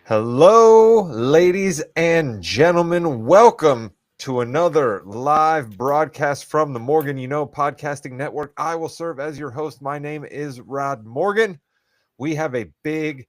Hello, ladies and gentlemen. Welcome to another live broadcast from the Morgan Podcasting Network. I will serve as your host. My name is Rod Morgan. We have a big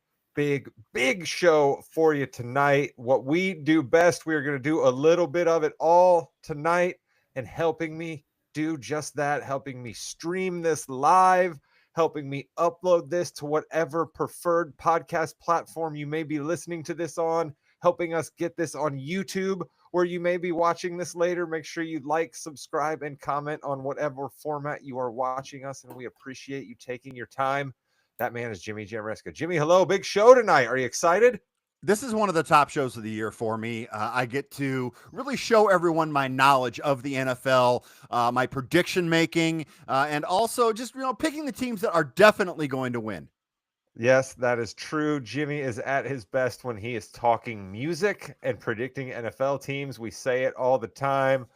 show for you tonight. What we do best, we are going to do a little bit of it all tonight, and helping me do just that, helping me stream this live, helping me upload this to whatever preferred podcast platform you may be listening to this on, helping us get this on YouTube, where you may be watching this later. Make sure you like, subscribe, and comment on whatever format you are watching us, and we appreciate you taking your time. That man is Jimmy Jamreska. Jimmy, hello. Big show tonight. Are you excited? This is one of the top shows of the year for me. I get to really show everyone my knowledge of the NFL, my prediction making, and also just, picking the teams that are definitely going to win. Yes, that is true. Jimmy is at his best when he is talking music and predicting NFL teams. We say it all the time.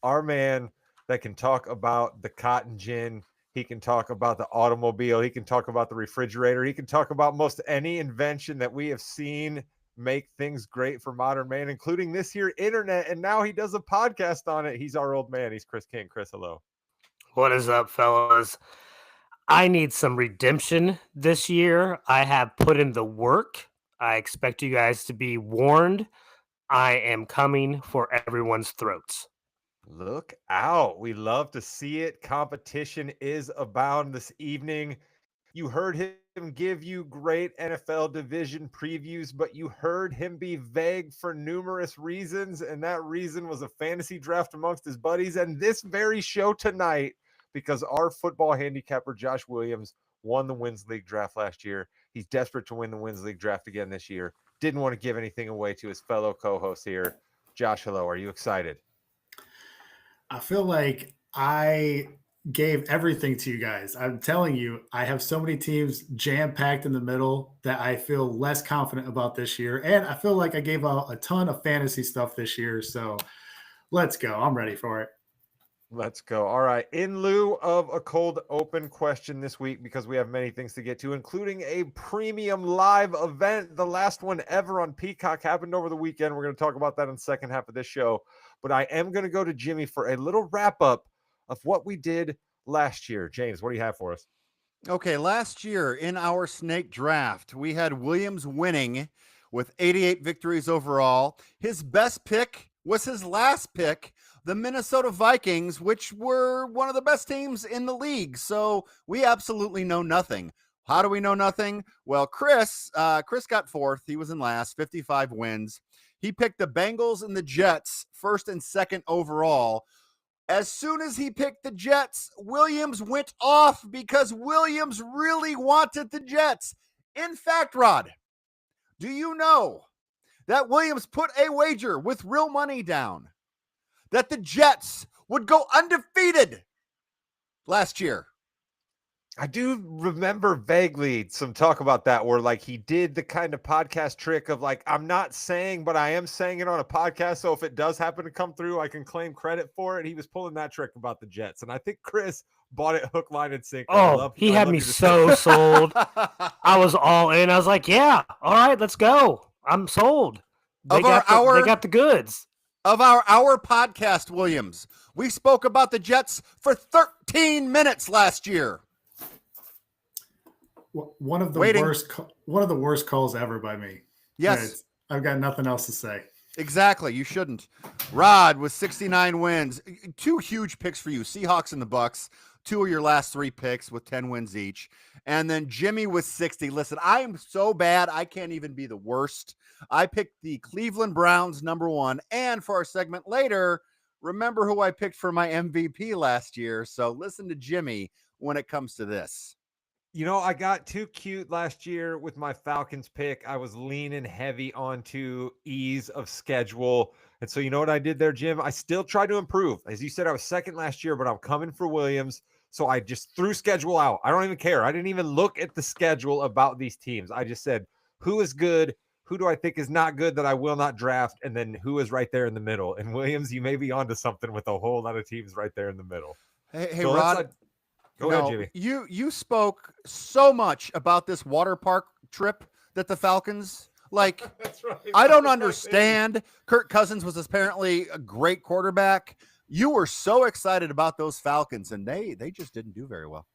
Our man that can talk about the cotton gin, he can talk about the automobile, he can talk about the refrigerator, he can talk about most any invention that we have seen make things great for modern man, including this here internet. And now he does a podcast on it. He's our old man. He's Chris King. Chris, hello. What is up, fellas? I need some redemption this year. I have put in the work. I expect you guys to be warned. I am coming for everyone's throats. Look out. We love to see it. Competition is abound this evening. You heard him give you great NFL division previews, but you heard him be vague for numerous reasons, and that reason was a fantasy draft amongst his buddies. And this very show tonight, because our football handicapper Josh Williams won the Wins League draft last year. He's desperate to win the Wins League draft again this year. Didn't want to give anything away to his fellow co-hosts here. Josh, hello. Are you excited? I feel like I gave everything to you guys. I'm telling you, I have so many teams jam-packed in the middle that I feel less confident about this year. And I feel like I gave out a ton of fantasy stuff this year. So let's go. I'm ready for it. Let's go. All right. In lieu of a cold open question this week, because we have many things to get to, including a premium live event, the last one ever on Peacock, happened over the weekend. We're going to talk about that in the second half of this show. But I am going to go to Jimmy for a little wrap-up of what we did last year. James, what do you have for us? Okay, last year in our snake draft, we had Williams winning with 88 victories overall. His best pick was his last pick, the Minnesota Vikings, which were one of the best teams in the league. So we absolutely know nothing. How do we know nothing? Well, Chris got fourth. He was in last, 55 wins. He picked the Bengals and the Jets first and second overall. As soon as he picked the Jets, Williams went off because Williams really wanted the Jets. In fact, Rod, do you know that Williams put a wager with real money down that the Jets would go undefeated last year? I do remember vaguely some talk about that, where like he did the kind of podcast trick of like, I'm not saying, but I am saying it on a podcast. So if it does happen to come through, I can claim credit for it. He was pulling that trick about the Jets. And I think Chris bought it hook, line, and sinker. He had me so sold. I was all in. I was like, yeah, all right, let's go. I'm sold. They got the goods. Of our podcast, Williams, we spoke about the Jets for 13 minutes last year. One of the worst calls ever by me. Yes. I've got nothing else to say. Exactly. You shouldn't. Rod with 69 wins. Two huge picks for you. Seahawks and the Bucks. Two of your last three picks with 10 wins each. And then Jimmy with 60. Listen, I am so bad, I can't even be the worst. I picked the Cleveland Browns number one. And for our segment later, remember who I picked for my MVP last year. So listen to Jimmy when it comes to this. You know, I got too cute last year with my Falcons pick. I was leaning heavy onto ease of schedule. And so you know what I did there, Jim? I still tried to improve. As you said, I was second last year, but I'm coming for Williams. So I just threw schedule out. I don't even care. I didn't even look at the schedule about these teams. I just said, who is good? Who do I think is not good that I will not draft? And then who is right there in the middle? And Williams, you may be onto something with a whole lot of teams right there in the middle. Hey, so Rod. Go ahead, Jimmy. You spoke so much about this water park trip that the Falcons Like, That's right. I don't That's my thing. understand. Kirk Cousins was apparently a great quarterback. You were so excited about those Falcons, and they just didn't do very well.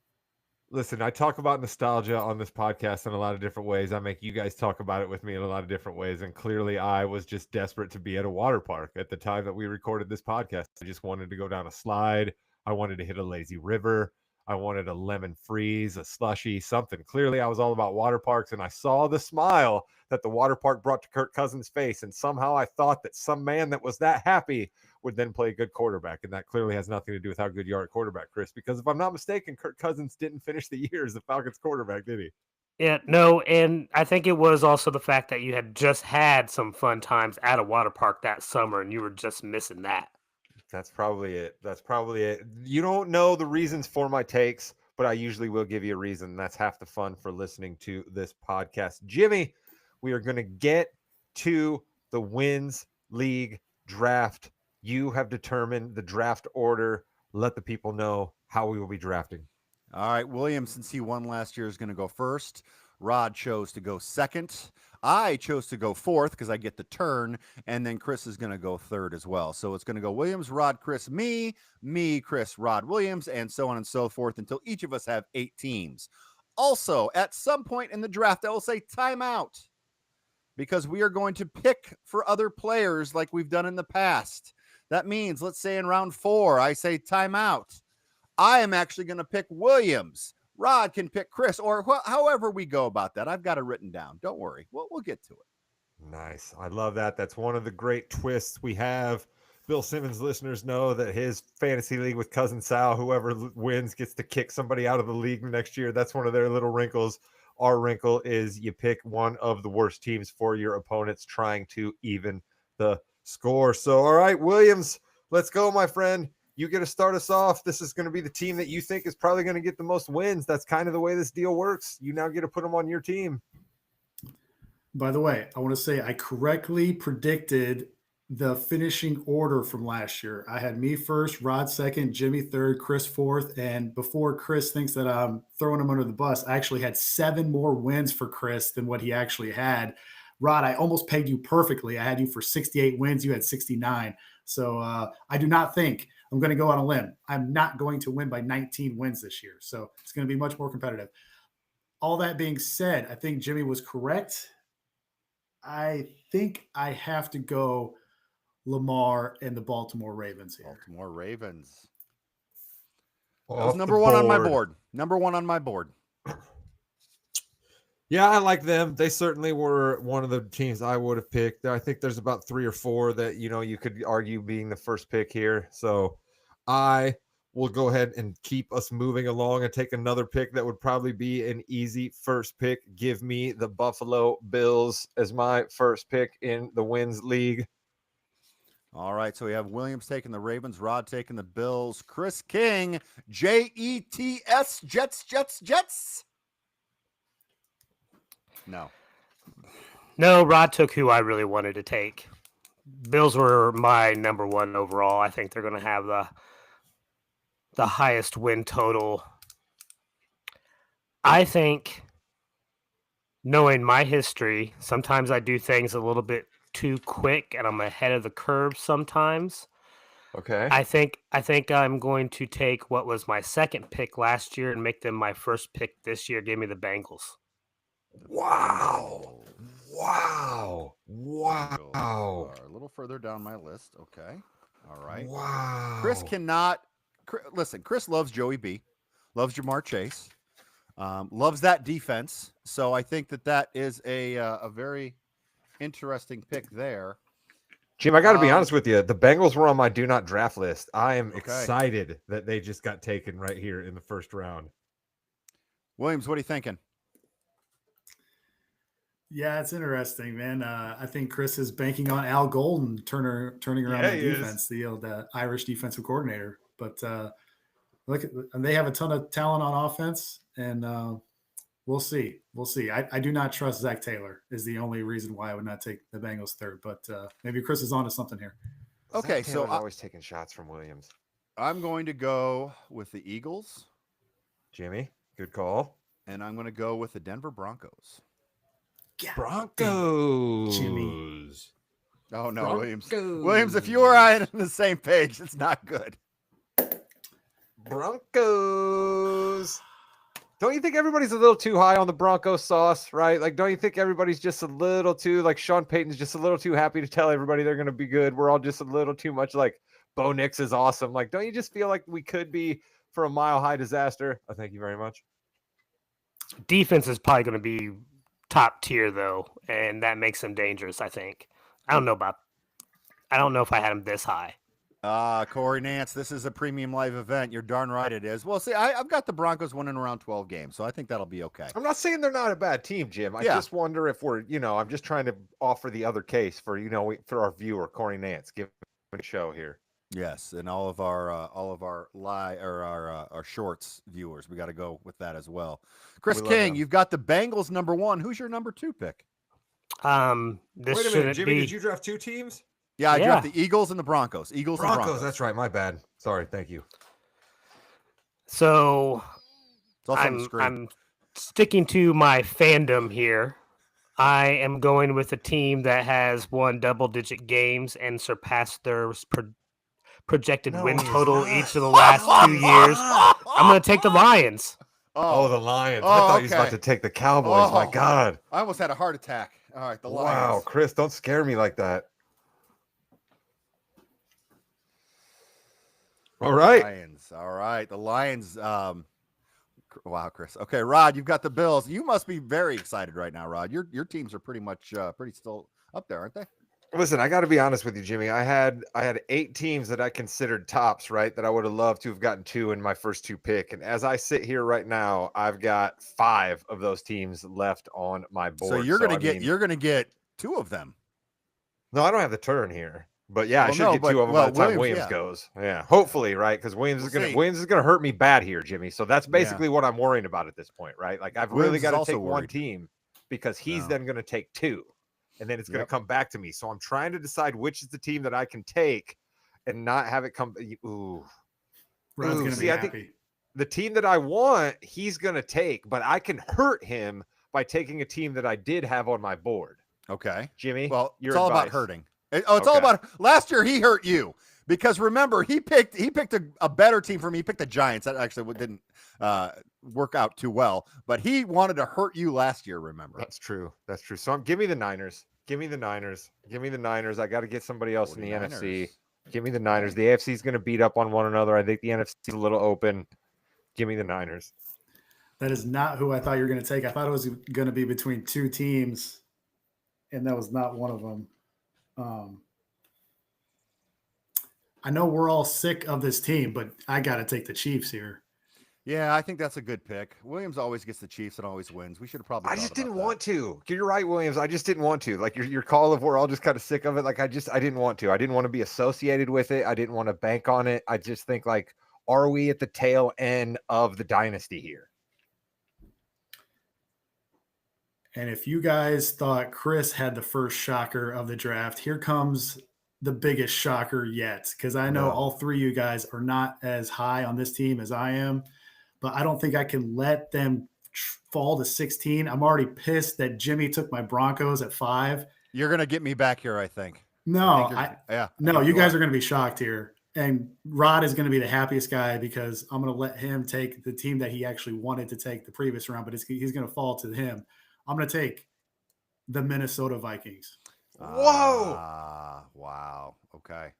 Listen, I talk about nostalgia on this podcast in a lot of different ways. I make you guys talk about it with me in a lot of different ways. And clearly, I was just desperate to be at a water park at the time that we recorded this podcast. I just wanted to go down a slide. I wanted to hit a lazy river. I wanted a lemon freeze, a slushy, something. Clearly, I was all about water parks. And I saw the smile that the water park brought to Kirk Cousins' face. And somehow I thought that some man that was that happy would then play a good quarterback. And that clearly has nothing to do with how good you are at quarterback, Chris, because if I'm not mistaken, Kirk Cousins didn't finish the year as the Falcons quarterback, did he? Yeah, no, and I think it was also the fact that you had just had some fun times at a water park that summer and you were just missing that. That's probably it. That's probably it. You don't know the reasons for my takes, but I usually will give you a reason. That's half the fun for listening to this podcast. Jimmy, we are going to get to the Wins League draft. You have determined the draft order. Let the people know how we will be drafting. All right, William, since he won last year, is going to go first. Rod chose to go second. I chose to go fourth because I get the turn, and then Chris is going to go third as well. So it's going to go Williams, Rod, Chris, me, Chris, Rod, Williams, and so on and so forth until each of us have 8 teams. Also, at some point in the draft, I will say timeout because we are going to pick for other players like we've done in the past. That means, let's say in round 4, I say timeout. I am actually going to pick Williams. Rod can pick Chris, or however we go about that. I've got it written down. Don't worry. We'll get to it. Nice. I love that. That's one of the great twists we have. Bill Simmons listeners know that his fantasy league with Cousin Sal, whoever wins gets to kick somebody out of the league next year. That's one of their little wrinkles. Our wrinkle is you pick one of the worst teams for your opponents trying to even the score. So, all right, Williams, let's go, my friend. You get to start us off. This is going to be the team that you think is probably going to get the most wins. That's kind of the way this deal works. You now get to put them on your team. By the way, I want to say I correctly predicted the finishing order from last year. I had me first, Rod second, Jimmy third, Chris fourth. And before Chris thinks that I'm throwing him under the bus, I actually had 7 more wins for Chris than what he actually had. Rod, I almost pegged you perfectly. I had you for 68 wins. You had 69. So I do not think I'm going to go on a limb. I'm not going to win by 19 wins this year. So it's going to be much more competitive. All that being said, I think Jimmy was correct. I think I have to go Lamar and the Baltimore Ravens here. Baltimore Ravens. That Off was the number 1 on my board. board. Number 1 on my board. Yeah, I like them. They certainly were one of the teams I would have picked. I think there's about 3 or 4 that, you could argue being the first pick here. So I will go ahead and keep us moving along and take another pick that would probably be an easy first pick. Give me the Buffalo Bills as my first pick in the Wins League. All right, so we have Williams taking the Ravens, Rod taking the Bills, Chris King, Jets, Jets. No, Rod took who I really wanted to take. Bills were my number 1 overall. I think they're going to have the highest win total. I think, knowing my history, sometimes I do things a little bit too quick and I'm ahead of the curve sometimes. Okay. I think I'm going to take what was my second pick last year and make them my first pick this year. Give me the Bengals. Wow. Are a little further down my list. Okay. All right. Wow. Chris cannot listen. Chris loves Joey B, loves Jamar Chase, loves that defense. So I think that is a very interesting pick there. Jim, I got to be honest with you. The Bengals were on my do not draft list. I am excited that they just got taken right here in the first round. Williams, what are you thinking? Yeah, it's interesting, man. I think Chris is banking on Al Golden turning around the defense, the old Irish defensive coordinator. But look, they have a ton of talent on offense, and we'll see. I do not trust Zach Taylor is the only reason why I would not take the Bengals third. But maybe Chris is onto something here. Okay, Zach Taylor's always taking shots from Williams. I'm going to go with the Eagles. Jimmy, good call. And I'm going to go with the Denver Broncos. Broncos. Jimmy. Oh no, Williams. Broncos. Williams, if you or I are on the same page, it's not good. Broncos. Don't you think everybody's a little too high on the Broncos sauce, right? Like, don't you think everybody's just a little too, like, Sean Payton's just a little too happy to tell everybody they're going to be good? We're all just a little too much like, Bo Nix is awesome. Like, don't you just feel like we could be for a mile-high disaster? Oh, thank you very much. Defense is probably going to be top tier, though, and that makes them dangerous, I think. I don't know if I had them this high. Corey Nance, this is a premium live event. You're darn right it is. Well, see, I've got the Broncos winning around 12 games, so I think that'll be okay. I'm not saying they're not a bad team, Jim. I just wonder if we're, I'm just trying to offer the other case for, for our viewer, Corey Nance. Give him a show here. Yes, and all of our our shorts viewers, we got to go with that as well. Chris King, you've got the Bengals number 1. Who's your number 2 pick? This Wait a minute, Jimmy. be... Did you draft 2 teams? Yeah, I draft the Eagles and the Broncos. And Broncos. That's right. My bad. Sorry. Thank you. So I'm sticking to my fandom here. I am going with a team that has won double-digit games and surpassed their projected win total each of the last 2 years. I'm going to take the Lions. Oh, the Lions. I thought you was about to take the Cowboys. My God. I almost had a heart attack. All right, the Lions. Wow, Chris, don't scare me like that. All right. Lions. All right. The Lions. Wow, Chris. Okay, Rod, you've got the Bills. You must be very excited right now, Rod. Your teams are pretty much pretty still up there, aren't they? Listen, I got to be honest with you, Jimmy. I had 8 teams that I considered tops, right? That I would have loved to have gotten 2 in my first 2 pick. And as I sit here right now, I've got 5 of those teams left on my board. So you're gonna get 2 of them. No, I don't have the turn here. But yeah, I should get 2 of them by the time Williams goes. Yeah, hopefully, right? Because Williams is gonna hurt me bad here, Jimmy. So that's basically what I'm worrying about at this point, right? Like I've really got to take one team because he's then gonna take 2, and then it's gonna come back to me. So I'm trying to decide which is the team that I can take and not have it come. Rod's gonna be happy. I think the team that I want, he's gonna take, but I can hurt him by taking a team that I did have on my board. Okay, Jimmy. Well, it's all about hurting. It's all about last year. He hurt you because remember he picked a better team for me. He picked the Giants. That actually didn't work out too well, but he wanted to hurt you last year. Remember? That's true. So give me the Niners. Give me the Niners. I got to get somebody else in the NFC. Give me the Niners. The AFC is going to beat up on one another. I think the NFC is a little open. Give me the Niners. That is not who I thought you were going to take. I thought it was going to be between 2 teams, and that was not one of them. I know we're all sick of this team, but I got to take the Chiefs here. Yeah, I think that's a good pick. Williams always gets the Chiefs and always wins. We should have probably. I just didn't want to. You're right, Williams. I just didn't want to. Like your call of we're all just kind of sick of it. Like I didn't want to. I didn't want to be associated with it. I didn't want to bank on it. I just think like, are we at the tail end of the dynasty here? And if you guys thought Chris had the first shocker of the draft, here comes the biggest shocker yet. Because I know all 3 of you guys are not as high on this team as I am, but I don't think I can let them fall to 16. I'm already pissed that Jimmy took my Broncos at 5. You're going to get me back here, I think. No, you guys are going to be shocked here. And Rod is going to be the happiest guy because I'm going to let him take the team that he actually wanted to take the previous round, but he's going to fall to him. I'm going to take the Minnesota Vikings. Whoa. Wow. Okay.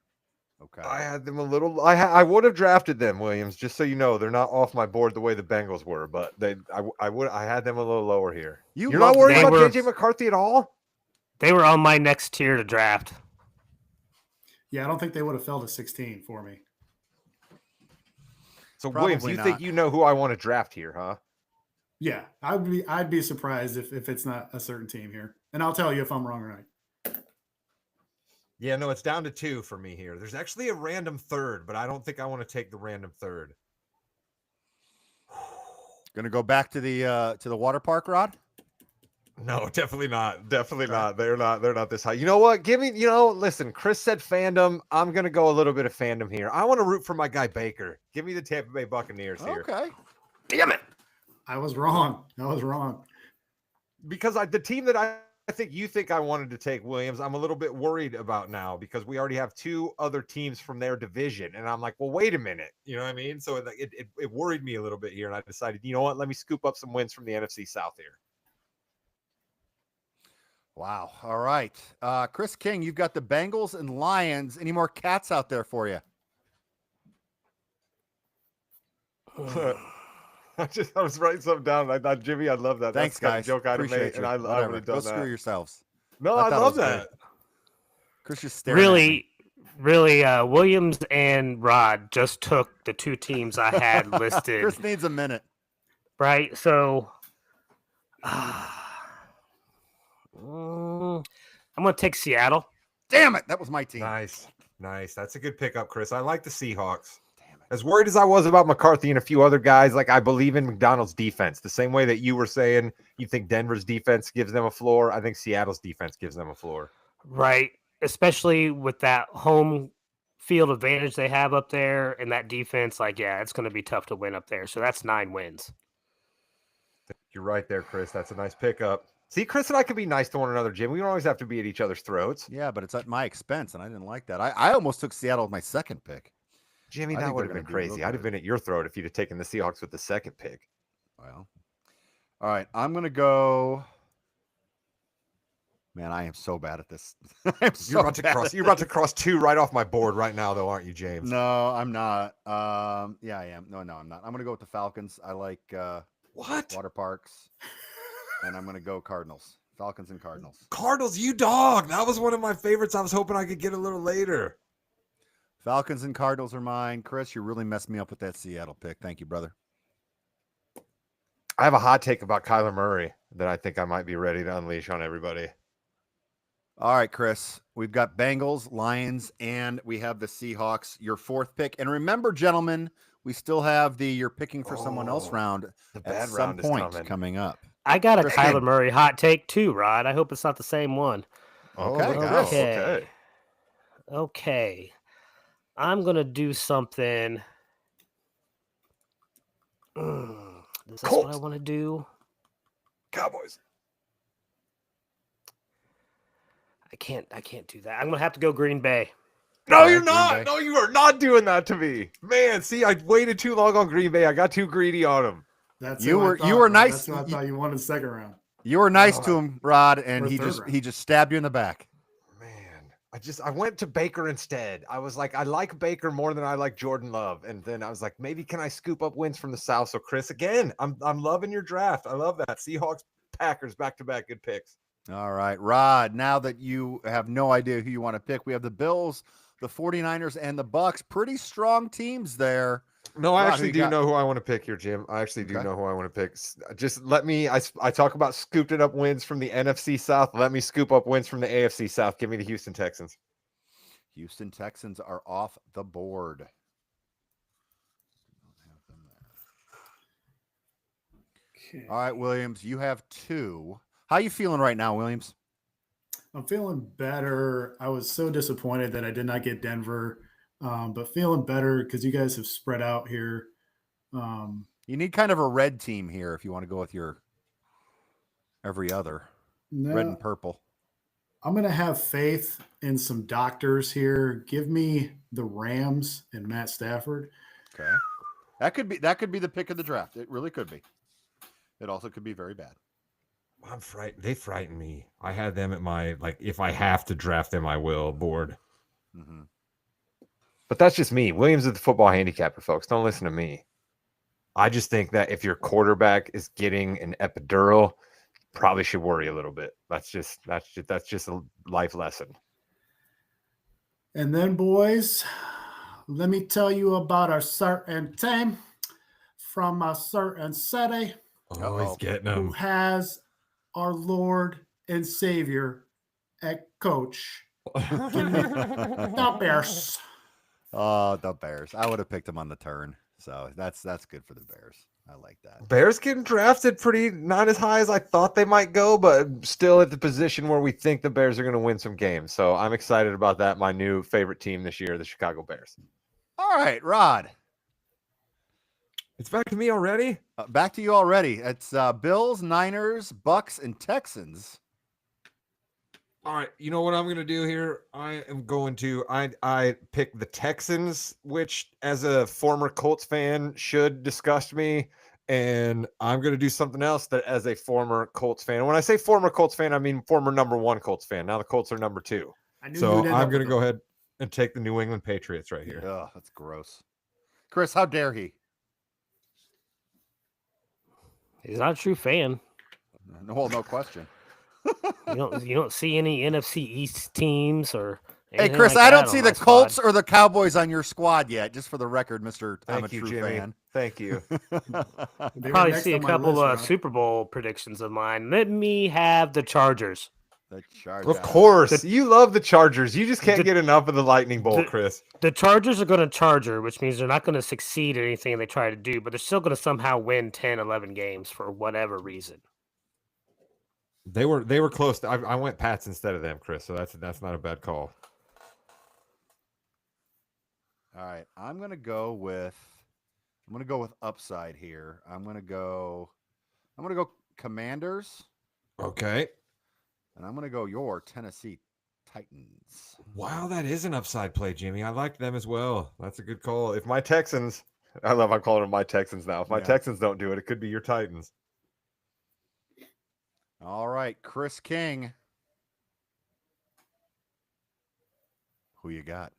I had them a little. I would have drafted them, Williams. Just so you know, they're not off my board the way the Bengals were, but I had them a little lower here. You're not worried about JJ McCarthy at all? They were on my next tier to draft. Yeah, I don't think they would have fell to 16 for me. So Williams, you think you know who I want to draft here, huh? Yeah, I'd be surprised if it's not a certain team here. And I'll tell you if I'm wrong or right. Yeah, no, it's down to 2 for me here. There's actually a random third, but I don't think I want to take the random third. Gonna go back to the water park, Rod? No, definitely not. Definitely not. They're not this high. You know what? Listen, Chris said fandom. I'm gonna go a little bit of fandom here. I want to root for my guy Baker. Give me the Tampa Bay Buccaneers here. Okay. Damn it. I was wrong. Because the team that I think you think I wanted to take Williams. I'm a little bit worried about now because we already have 2 other teams from their division. And I'm like, well, wait a minute. You know what I mean? So it worried me a little bit here. And I decided, you know what? Let me scoop up some wins from the NFC South here. Wow. All right. Chris King, you've got the Bengals and Lions. Any more cats out there for you? I was writing something down. I thought, Jimmy, I love that. Thanks, That's kind guys. of joke I'd have Appreciate made, you. and I would have Go done screw that. yourselves. No, I I thought it love was that. good. Chris just staring at me. Really, Williams and Rod just took the 2 teams I had listed. Chris needs a minute. Right? So I'm going to take Seattle. Damn it. That was my team. Nice. That's a good pickup, Chris. I like the Seahawks. As worried as I was about McCarthy and a few other guys, like I believe in McDonald's defense. The same way that you were saying you think Denver's defense gives them a floor, I think Seattle's defense gives them a floor. Right. Especially with that home field advantage they have up there and that defense. Like, yeah, it's going to be tough to win up there. So that's 9 wins. You're right there, Chris. That's a nice pickup. See, Chris and I can be nice to one another, Jim. We don't always have to be at each other's throats. Yeah, but it's at my expense, and I didn't like that. I almost took Seattle with my second pick. Jimmy, that would have been crazy. I'd have been at your throat if you'd have taken the Seahawks with the second pick. Well, all right. I'm going to go. Man, I am so bad at this. You're about to cross 2 right off my board right now, though, aren't you, James? No, I'm not. Yeah, I am. No, I'm not. I'm going to go with the Falcons. I like water parks, and I'm going to go Cardinals. Falcons and Cardinals. Cardinals, you dog. That was one of my favorites. I was hoping I could get a little later. Falcons and Cardinals are mine. Chris, you really messed me up with that Seattle pick. Thank you, brother. I have a hot take about Kyler Murray that I think I might be ready to unleash on everybody. All right, Chris. We've got Bengals, Lions, and we have the Seahawks, your 4th pick. And remember, gentlemen, we still have the you're picking for someone else round at some point coming up. I got a Kyler Murray hot take too, Rod. I hope it's not the same one. Okay. I'm going to do something. Is this what I want to do? Cowboys. I can't do that. I'm going to have to go Green Bay. No, you're not. No, you are not doing that to me. Man, see, I waited too long on Green Bay. I got too greedy on him. You were nice. That's what I thought you wanted second round. You were nice to him, Rod, and he just stabbed you in the back. I went to Baker instead. I was like, I like Baker more than I like Jordan Love. And then I was like, maybe can I scoop up wins from the South? So Chris, again, I'm loving your draft. I love that. Seahawks, Packers, back-to-back good picks. All right, Rod, now that you have no idea who you want to pick, we have the Bills, the 49ers, and the Bucks. Pretty strong teams there. No, I actually do know who I want to pick here, Jim. I actually do know who I want to pick. Just let me, I talk about scooping up wins from the NFC South. Let me scoop up wins from the AFC South. Give me the Houston Texans. Houston Texans are off the board. Okay. All right, Williams, you have 2. How you feeling right now, Williams? I'm feeling better. I was so disappointed that I did not get Denver, but feeling better because you guys have spread out here. You need kind of a red team here if you want to go with your every other. Red and purple. I'm going to have faith in some doctors here. Give me the Rams and Matt Stafford. Okay. That could be the pick of the draft. It really could be. It also could be very bad. I'm frightened. They frighten me. I had them at my, if I have to draft them, I will board. Mm-hmm. But that's just me. Williams is the football handicapper, folks. Don't listen to me. I just think that if your quarterback is getting an epidural, probably should worry a little bit. That's just a life lesson. And then, boys, let me tell you about our certain team from a certain city. Oh, he's getting them. Who has our Lord and Savior at coach. The Bears. Oh, the Bears. I would have picked them on the turn. So that's good for the Bears. I like that. Bears getting drafted pretty not as high as I thought they might go, but still at the position where we think the Bears are going to win some games. So I'm excited about that. My new favorite team this year, the Chicago Bears. All right, Rod. It's back to me already? Back to you already. It's Bills, Niners, Bucks, and Texans. All right, you know what I'm going to do here? I pick the Texans, which as a former Colts fan should disgust me, and I'm going to do something else that as a former Colts fan. And when I say former Colts fan, I mean former number 1 Colts fan. Now the Colts are number 2. I knew you So would end I'm up going to with go them. ahead and take the New England Patriots right here. Ugh, that's gross. Chris, how dare he? He's not a true fan. No, well, no question. You don't see any NFC East teams or Hey, anything Chris, like I that don't on see my the Colts squad. or the Cowboys on your squad yet. Just for the record, Mister, I'm a Thank you, true Jimmy. fan. Thank you. They were Probably next see a on my couple list, of Rob. Super Bowl predictions of mine. Let me have the Chargers. The Chargers. Of course, The- you love the Chargers. You just can't the- get enough of the Lightning Bolt, the- Chris. The Chargers are going to charger, which means they're not going to succeed at anything they try to do, but they're still going to somehow win 10, 11 games for whatever reason. They were close. I went Pats instead of them, Chris. So that's not a bad call. All right, I'm gonna go with upside here. I'm gonna go Commanders, Okay. and I'm gonna go your Tennessee Titans. Wow, that is an upside play, Jimmy. I like them as well. That's a good call. If my Texans, I'm calling them my Texans now. If my Yeah. Texans don't do it, it could be your Titans. All right, Chris King. Who you got?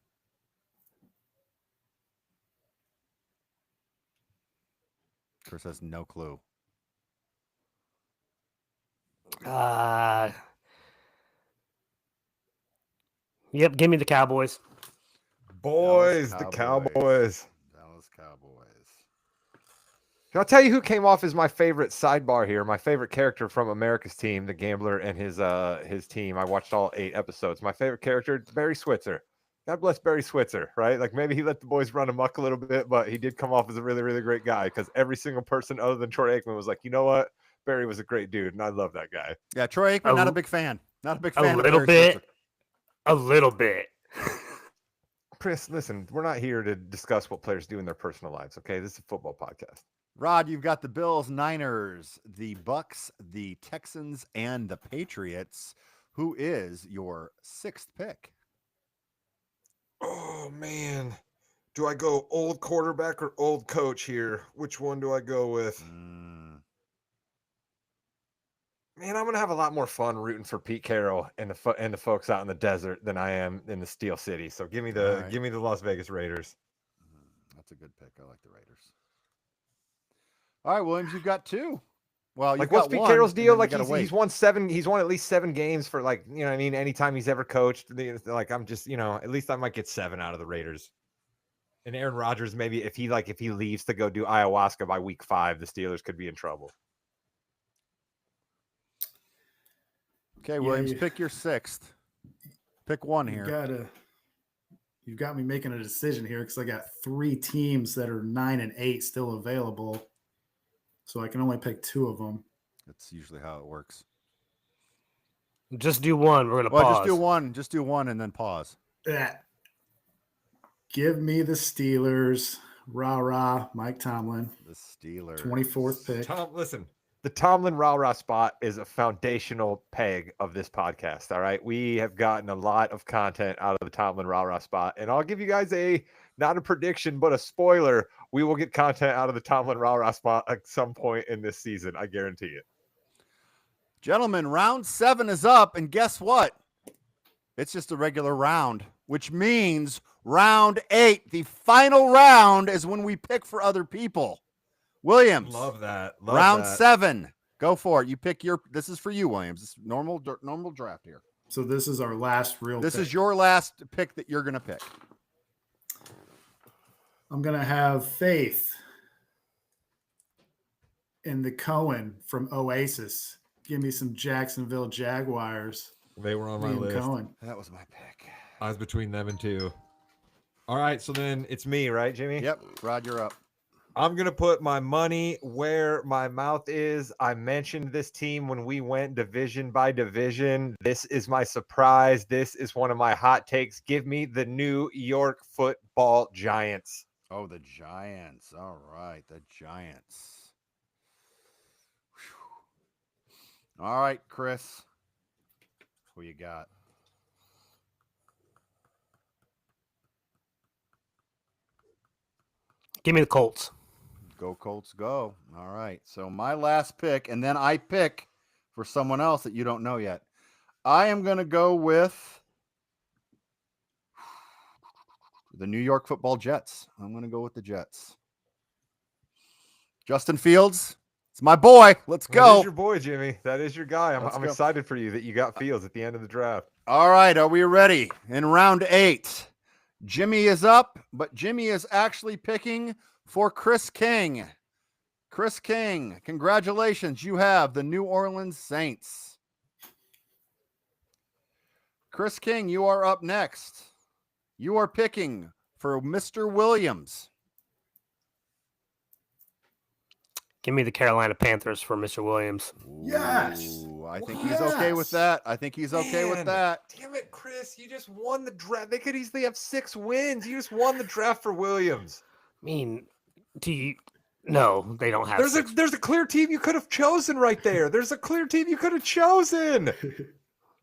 Chris has no clue. Yep, give me the Cowboys. Boys, the Cowboys. Cowboys. Dallas Cowboys. I'll tell you who came off as my favorite sidebar here. My favorite character from America's Team, the Gambler and his team. I watched all 8 episodes. My favorite character, Barry Switzer. God bless Barry Switzer, right? Like maybe he let the boys run amok a little bit, but he did come off as a really, really great guy because every single person other than Troy Aikman was like, you know what? Barry was a great dude, and I love that guy. Yeah, Troy Aikman, A not a l- big fan. Not a big A fan. of little Barry bit. Switzer. A little bit. Chris, listen, we're not here to discuss what players do in their personal lives, okay? This is a football podcast. Rod, you've got the Bills, Niners, the Bucks, the Texans, and the Patriots. Who is your 6th pick? Oh, man. Do I go old quarterback or old coach here? Which one do I go with? Man, I'm gonna have a lot more fun rooting for Pete Carroll and the folks out in the desert than I am in the Steel City. So give me the right. give me the Las Vegas Raiders. That's a good pick. I like the Raiders. All right, Williams, you've got 2. Well, you've Like, what's got Pete one, Carroll's and deal? then you Like gotta wait. he's won 7. He's won at least 7 games for, like, you know what I mean. Anytime he's ever coached, like I'm just, at least I might get 7 out of the Raiders. And Aaron Rodgers, maybe if he leaves to go do ayahuasca by week 5, the Steelers could be in trouble. Okay, Williams, pick your 6th. Pick one here. You've got me making a decision here because I got 3 teams that are 9 and 8 still available, so I can only pick 2 of them. That's usually how it works. Just do one. We're gonna Well, pause. just do one. Just do one and then pause. Give me the Steelers. Rah rah, Mike Tomlin. The Steelers. 24th pick. Listen, the Tomlin rah-rah spot is a foundational peg of this podcast, all right? We have gotten a lot of content out of the Tomlin rah-rah spot, and I'll give you guys not a prediction, but a spoiler. We will get content out of the Tomlin rah-rah spot at some point in this season. I guarantee it. Gentlemen, round 7 is up, and guess what? It's just a regular round, which means round 8, the final round, is when we pick for other people. Williams. Love that. Round 7. Go for it. You pick your. This is for you, Williams. This is normal draft here. So this is our last real This pick. is your last pick that you're going to pick. I'm going to have faith in the Cohen from Oasis. Give me some Jacksonville Jaguars. They were on my Liam list. Cohen. That was my pick. I was between them and 2. All right, so then it's me, right, Jimmy? Yep. Rod, you're up. I'm going to put my money where my mouth is. I mentioned this team when we went division by division. This is my surprise. This is one of my hot takes. Give me the New York Football Giants. Oh, the Giants. All right. The Giants. Whew. All right, Chris. Who you got? Give me the Colts. Go Colts, go. All right. So my last pick, and then I pick for someone else that you don't know yet. I am going to go with the New York Football Jets. I'm going to go with the Jets. Justin Fields, it's my boy. Let's go. That is your boy, Jimmy. That is your guy. I'm go. excited for you that you got Fields at the end of the draft. All right. Are we ready? In round 8, Jimmy is up, but Jimmy is actually picking for Chris King. Chris King, congratulations. You have the New Orleans Saints. Chris King, you are up next. You are picking for Mr. Williams. Give me the Carolina Panthers for Mr. Williams. Yes. Ooh, I think he's okay with that. I think he's okay with that. Damn it, Chris. You just won the draft. They could easily have 6 wins. You just won the draft for Williams. I mean, no, they don't have There's a clear team you could have chosen right there. There's a clear team you could have chosen.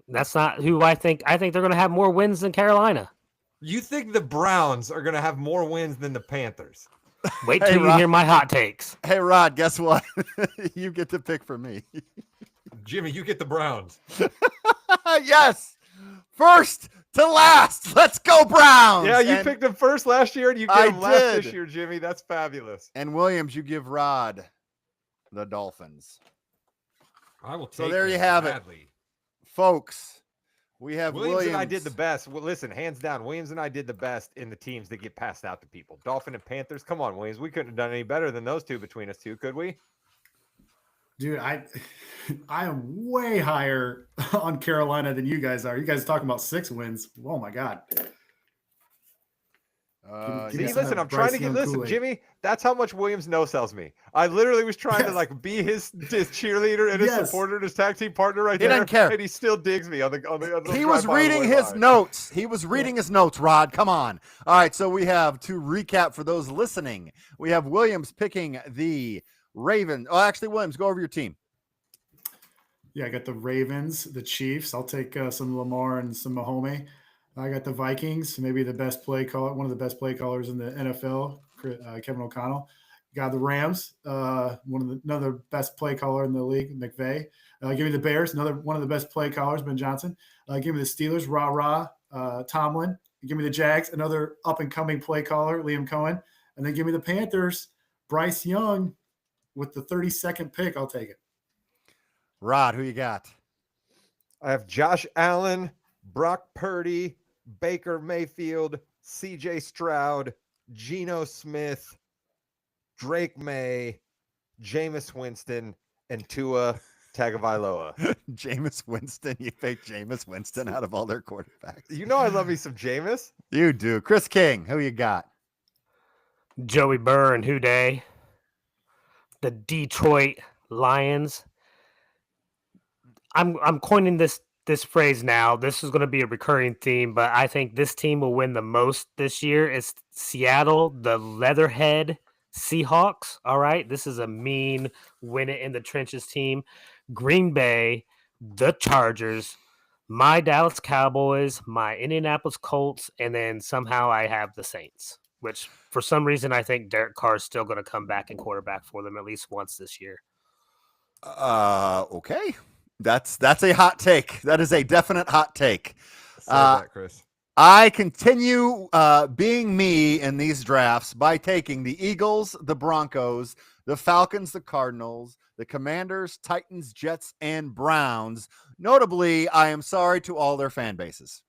That's not who I think. I think they're going to have more wins than Carolina. You think the Browns are going to have more wins than the Panthers? Wait till you hear my hot takes. Hey, Rod, guess what? You get to pick for me. Jimmy, you get the Browns. Yes. First to last. Let's go, Browns. Yeah, you picked them first last year, and you get them last this did. year, Jimmy. That's fabulous. And Williams, you give Rod the Dolphins. I will take So there them you have gladly. it. Folks, we have Williams and I did the best. Well, listen, hands down, Williams and I did the best in the teams that get passed out to people. Dolphin and Panthers. Come on, Williams. We couldn't have done any better than those two between us two, could we? Dude, I am way higher on Carolina than you guys are. You guys are talking about 6 wins. Oh my God. See, listen, I'm trying to get Jimmy. That's how much Williams no-sells me. I literally was trying to be his cheerleader and his supporter and his tag team partner right there. He doesn't care. And he still digs me on the He was reading his notes. He was reading his notes, Rod. Come on. All right, so we have, to recap for those listening, we have Williams picking the Ravens. Oh, actually, Williams, go over your team. Yeah, I got the Ravens, the Chiefs. I'll take some Lamar and some Mahomes. I got the Vikings, maybe the best play caller, one of the best play callers in the NFL, Kevin O'Connell. Got the Rams, another best play caller in the league, McVay. Give me the Bears, one of the best play callers, Ben Johnson. Give me the Steelers, Tomlin. Give me the Jags, another up and coming play caller, Liam Cohen, and then give me the Panthers, Bryce Young, with the 32nd pick. I'll take it. Rod, who you got? I have Josh Allen, Brock Purdy, Baker Mayfield, CJ Stroud, Geno Smith, Drake May, Jameis Winston, and Tua Tagovailoa. Jameis Winston. You picked Jameis Winston out of all their quarterbacks. You know I love me some Jameis. You do. Chris King, who you got? Joey Burr and Houday. The Detroit Lions. I'm coining this phrase now. This is going to be a recurring theme, but I think this team will win the most this year. It's Seattle, the Leatherhead Seahawks. All right. This is a mean win it in the trenches team. Green Bay, the Chargers, my Dallas Cowboys, my Indianapolis Colts, and then somehow I have the Saints, which for some reason I think Derek Carr is still going to come back and quarterback for them at least once this year. Okay. That's a hot take. That is a definite hot take. That, Chris. I continue being me in these drafts by taking the Eagles, the Broncos, the Falcons, the Cardinals, the Commanders, Titans, Jets, and Browns. Notably, I am sorry to all their fan bases.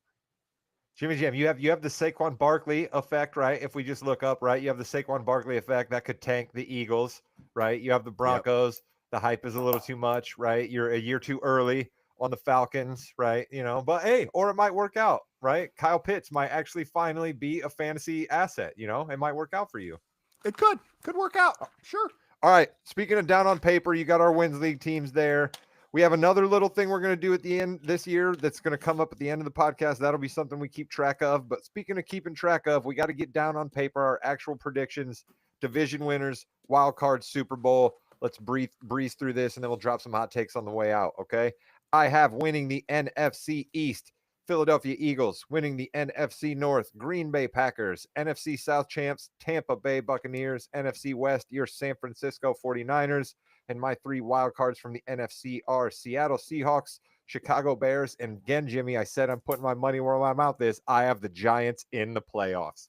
Jimmy Jam, you have the Saquon Barkley effect, right? If we just look up, right, you have the Saquon Barkley effect that could tank the Eagles, right? You have the Broncos. Yep. The hype is a little too much, right? You're a year too early on the Falcons, right? But hey, or it might work out, right? Kyle Pitts might actually finally be a fantasy asset, it might work out for you. It could work out. Sure. All right. Speaking of down on paper, you got our wins league teams there. We have another little thing we're going to do at the end this year that's going to come up at the end of the podcast. That'll be something we keep track of. But speaking of keeping track of, we got to get down on paper our actual predictions, division winners, wild card, Super Bowl. Let's breeze through this, and then we'll drop some hot takes on the way out, okay? I have winning the NFC East, Philadelphia Eagles, winning the NFC North, Green Bay Packers, NFC South champs, Tampa Bay Buccaneers, NFC West, your San Francisco 49ers, and my 3 wild cards from the NFC are Seattle Seahawks, Chicago Bears, and again, Jimmy, I said I'm putting my money where my mouth is. I have the Giants in the playoffs.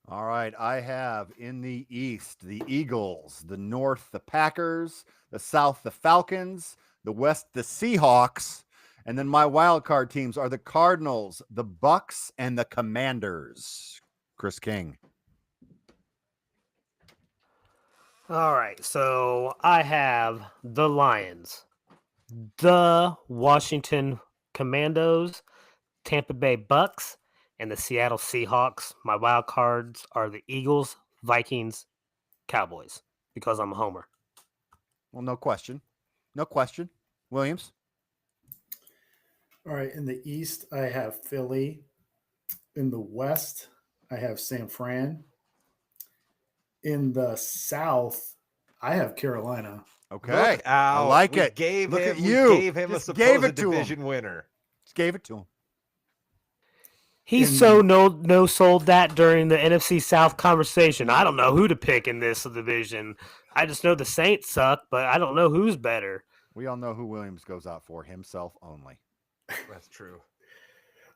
All right, I have in the East the Eagles, the North the Packers, the South the Falcons, the West the Seahawks, and then my wild card teams are the Cardinals, the Bucks, and the Commanders. Chris King. All right, so I have the Lions, the Washington Commandos, Tampa Bay Bucks, and the Seattle Seahawks. My wild cards are the Eagles, Vikings, Cowboys, because I'm a homer. Well, no question. No question. Williams. All right. In the East, I have Philly. In the West, I have San Fran. In the South, I have Carolina. Okay. Look out. I like We it. Gave Look him, at we you. gave him Just a gave supposed it to him. division winner. Just gave it to him. He so no sold that during the NFC South conversation. I don't know who to pick in this division. I just know the Saints suck, but I don't know who's better. We all know who Williams goes out for, himself only. That's true.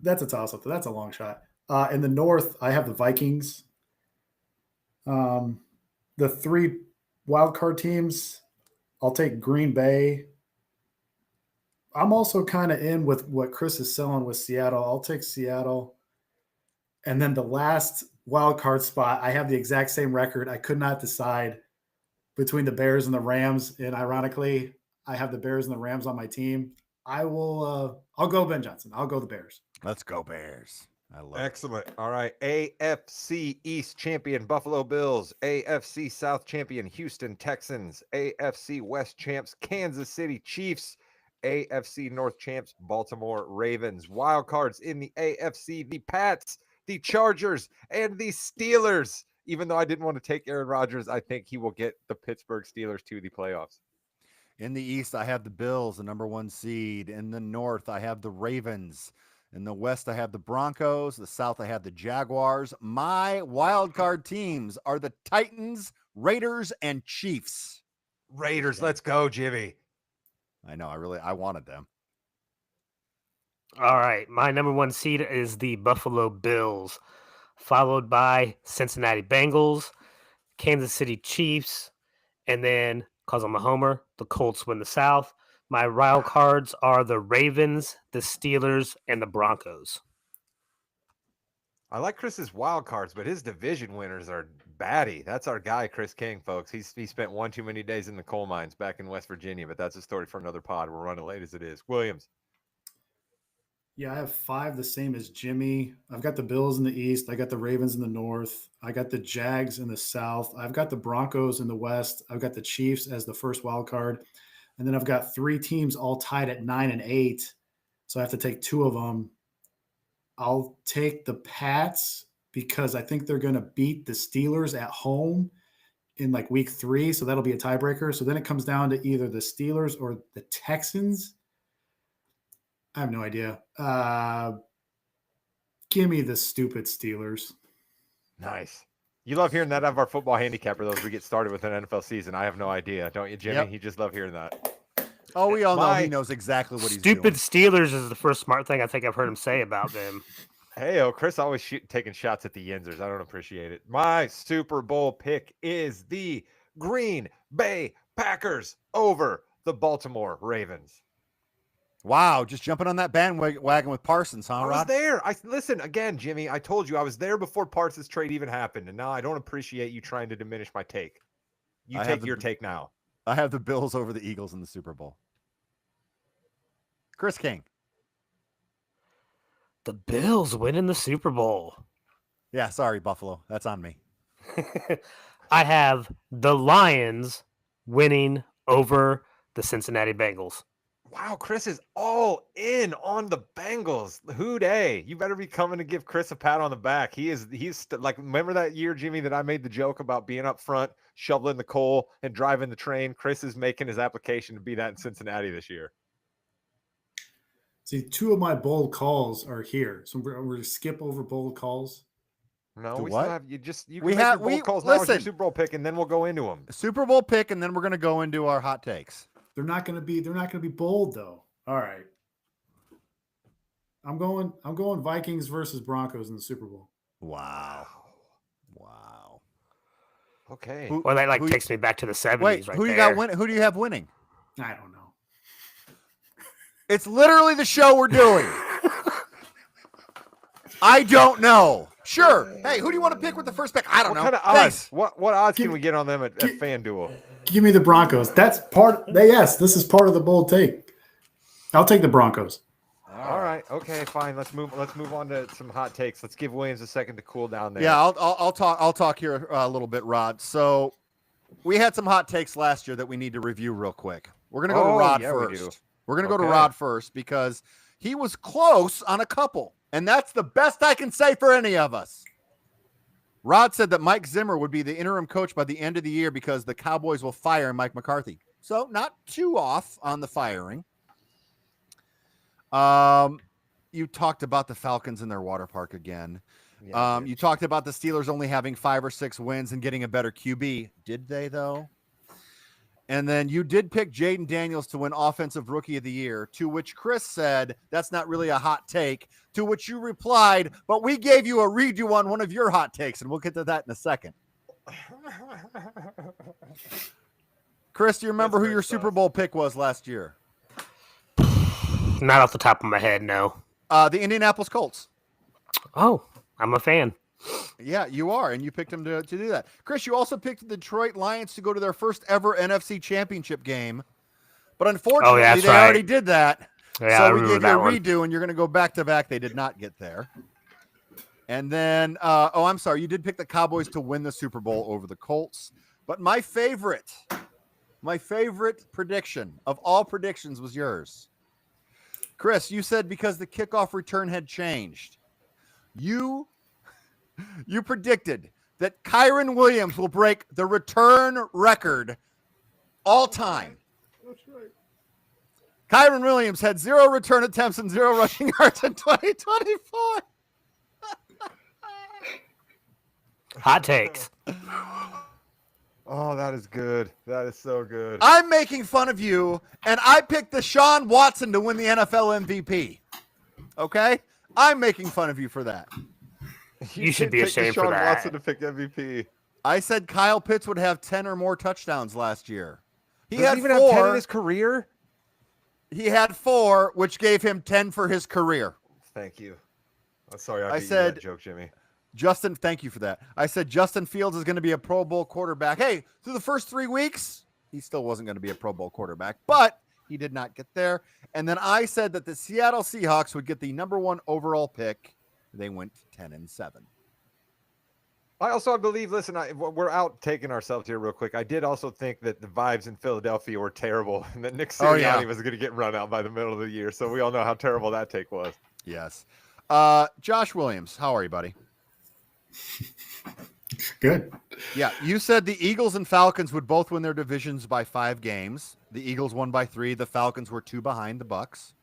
That's a toss-up. That's a long shot. In the North, I have the Vikings. The 3 wildcard teams, I'll take Green Bay. I'm also kind of in with what Chris is selling with Seattle. I'll take Seattle. And then the last wild card spot, I have the exact same record. I could not decide between the Bears and the Rams. And ironically, I have the Bears and the Rams on my team. I'll go Ben Johnson. I'll go the Bears. Let's go Bears. I love Excellent. All right. AFC East champion Buffalo Bills, AFC South champion Houston Texans, AFC West champs Kansas City Chiefs, AFC North champs Baltimore Ravens. Wild cards in the AFC, the Pats, the Chargers, and the Steelers. Even though I didn't want to take Aaron Rodgers, I think he will get the Pittsburgh Steelers to the playoffs. In the East, I have the Bills, the number 1 seed. In the North, I have the Ravens. In the West, I have the Broncos. The South, I have the Jaguars. My wild card teams are the Titans, Raiders, and Chiefs. Raiders, let's go, Jimmy. I know. I wanted them. All right, my number 1 seed is the Buffalo Bills, followed by Cincinnati Bengals, Kansas City Chiefs, and then, because I'm a homer, the Colts win the South. My wild cards are the Ravens, the Steelers, and the Broncos. I like Chris's wild cards, but his division winners are batty. That's our guy, Chris King, folks. He spent one too many days in the coal mines back in West Virginia, but that's a story for another pod. We're running late as it is. Williams. Yeah, I have 5 the same as Jimmy. I've got the Bills in the East. I got the Ravens in the North. I got the Jags in the South. I've got the Broncos in the West. I've got the Chiefs as the first wild card. And then I've got 3 teams all tied at 9 and 8. So I have to take 2 of them. I'll take the Pats because I think they're going to beat the Steelers at home in like week 3. So that'll be a tiebreaker. So then it comes down to either the Steelers or the Texans. I have no idea. Give me the stupid Steelers. Nice. You love hearing that out of our football handicapper, though, as we get started with an NFL season. I have no idea. Don't you, Jimmy? Yep. You just love hearing that. Oh, we all know he knows exactly what he's doing. Stupid Steelers is the first smart thing I think I've heard him say about them. Hey, Chris always taking shots at the Yinzers. I don't appreciate it. My Super Bowl pick is the Green Bay Packers over the Baltimore Ravens. Wow, just jumping on that bandwagon with Parsons, huh, Rod? I was there. Listen, again, Jimmy, I told you I was there before Parsons trade even happened, and now I don't appreciate you trying to diminish my take. You take your take now. I have the Bills over the Eagles in the Super Bowl. Chris King. The Bills winning the Super Bowl. Yeah, sorry, Buffalo. That's on me. I have the Lions winning over the Cincinnati Bengals. Wow, Chris is all in on the Bengals. Who day? You better be coming to give Chris a pat on the back. He's like, remember that year, Jimmy, that I made the joke about being up front, shoveling the coal and driving the train? Chris is making his application to be that in Cincinnati this year. See, two of my bold calls are here, so we're going to skip over bold calls. No, Do we what? still have you. Just you can We make have- your bold we- calls now as your listen. Super Bowl pick, and then we'll go into them. Super Bowl pick, and then we're going to go into our hot takes. They're not going to be bold though. All right. I'm going Vikings versus Broncos in the Super Bowl. Wow. Okay. Who- Well, that like who- takes me back to the 70s Wait, right who there. you got winning? Who do you have winning? I don't know. It's literally the show we're doing. I don't know. Sure. Hey, who do you want to pick with the first pick? I don't What know. kind of odds? Thanks. What odds Give can we get on them at FanDuel? Give me the Broncos. That's part. Yes, this is part of the bold take. I'll take the Broncos. All right. Okay. Fine. Let's move on to some hot takes. Let's give Williams a second to cool down there. Yeah, I'll talk here a little bit, Rod. So we had some hot takes last year that we need to review real quick. We're gonna go to Rod yeah, we do. first. We're gonna go to Okay. Rod first because he was close on a couple, and that's the best I can say for any of us. Rod said that Mike Zimmer would be the interim coach by the end of the year because the Cowboys will fire Mike McCarthy. So not too off on the firing. You talked about the Falcons in their water park again. Yeah, You talked about the Steelers only having 5 or 6 wins and getting a better QB. Did they, though? And then you did pick Jaden Daniels to win Offensive Rookie of the Year, to which Chris said, that's not really a hot take, to which you replied, but we gave you a redo on one of your hot takes, and we'll get to that in a second. Chris, do you remember who your Super Bowl pick was last year? Not off the top of my head, no. The Indianapolis Colts. Oh, I'm a fan. Yeah, you are, and you picked them to do that. Chris, you also picked the Detroit Lions to go to their first ever NFC Championship game, but unfortunately, that's they right. already did that. Yeah, I So we remember gave you a that one. redo, and you're going to go back to back. They did not get there. And then, I'm sorry, you did pick the Cowboys to win the Super Bowl over the Colts. But my favorite prediction of all predictions was yours. Chris, you said because the kickoff return had changed. You predicted that Kyron Williams will break the return record all time. That's right. Kyron Williams had 0 return attempts and 0 rushing yards in 2024. Hot takes. Oh, that is good. That is so good. I'm making fun of you, and I picked Deshaun Watson to win the NFL MVP. Okay? I'm making fun of you for that. You should did be pick ashamed for Deshaun that. Watson to pick MVP. I said Kyle Pitts would have 10 or more touchdowns last year. He Does had he even have 10 in 4. his career? He had 4, which gave him 10 for his career. Thank you. I'm sorry I I beat you said- that joke, Jimmy. Justin, thank you for that. I said Justin Fields is going to be a Pro Bowl quarterback. Hey, through the first 3 weeks, he still wasn't going to be a Pro Bowl quarterback, but he did not get there. And then I said that the Seattle Seahawks would get the number 1 overall pick. They went 10-7. I believe, listen, we're out taking ourselves here real quick. I did also think that the vibes in Philadelphia were terrible and that Nick Sirianni Oh, yeah. was going to get run out by the middle of the year. So we all know how terrible that take was. Yes. Josh Williams, how are you, buddy? Good. Yeah, you said the Eagles and Falcons would both win their divisions by 5 games. The Eagles won by 3. The Falcons were 2 behind the Bucks.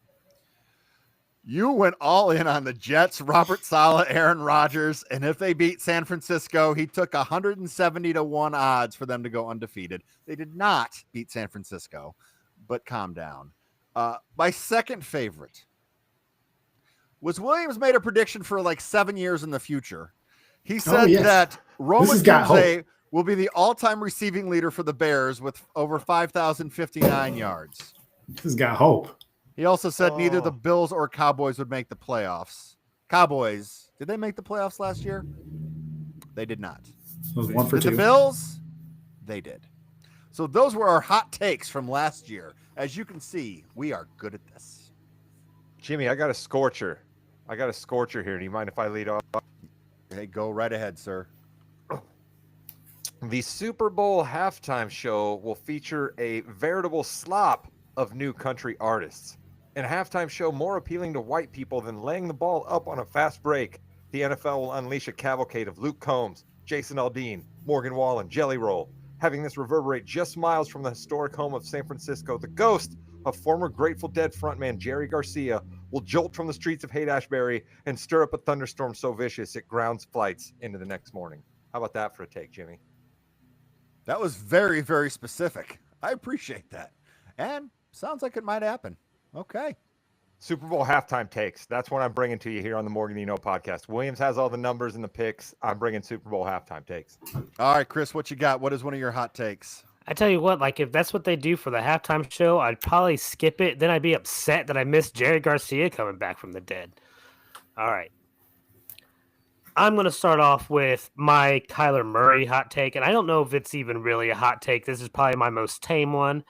You went all in on the Jets, Robert Saleh, Aaron Rodgers, and if they beat San Francisco, he took 170-1 odds for them to go undefeated. They did not beat San Francisco, but calm down. My second favorite was Williams made a prediction for like 7 years in the future. He said yes. that Roman has got Tunze will be the all-time receiving leader for the Bears with over 5,059 yards. This has got hope. He also said neither Oh. the Bills or Cowboys would make the playoffs. Cowboys, did they make the playoffs last year? They did not. It was 1 for Did 2. the Bills? They did. So those were our hot takes from last year. As you can see, we are good at this. Jimmy, I got a scorcher. Here. Do you mind if I lead off? Hey, go right ahead, sir. The Super Bowl halftime show will feature a veritable slop of new country artists. In a halftime show more appealing to white people than laying the ball up on a fast break, the NFL will unleash a cavalcade of Luke Combs, Jason Aldean, Morgan Wallen, Jelly Roll. Having this reverberate just miles from the historic home of San Francisco, the ghost of former Grateful Dead frontman Jerry Garcia will jolt from the streets of Haight-Ashbury and stir up a thunderstorm so vicious it grounds flights into the next morning. How about that for a take, Jimmy? That was very, very specific. I appreciate that. And sounds like it might happen. Okay. Super Bowl halftime takes. That's what I'm bringing to you here on the Morgan You Know podcast. Williams has all the numbers and the picks. I'm bringing Super Bowl halftime takes. All right, Chris, what you got? What is one of your hot takes? I tell you what, like if that's what they do for the halftime show, I'd probably skip it. Then I'd be upset that I missed Jerry Garcia coming back from the dead. All right. I'm going to start off with my Kyler Murray hot take, and I don't know if it's even really a hot take. This is probably my most tame one,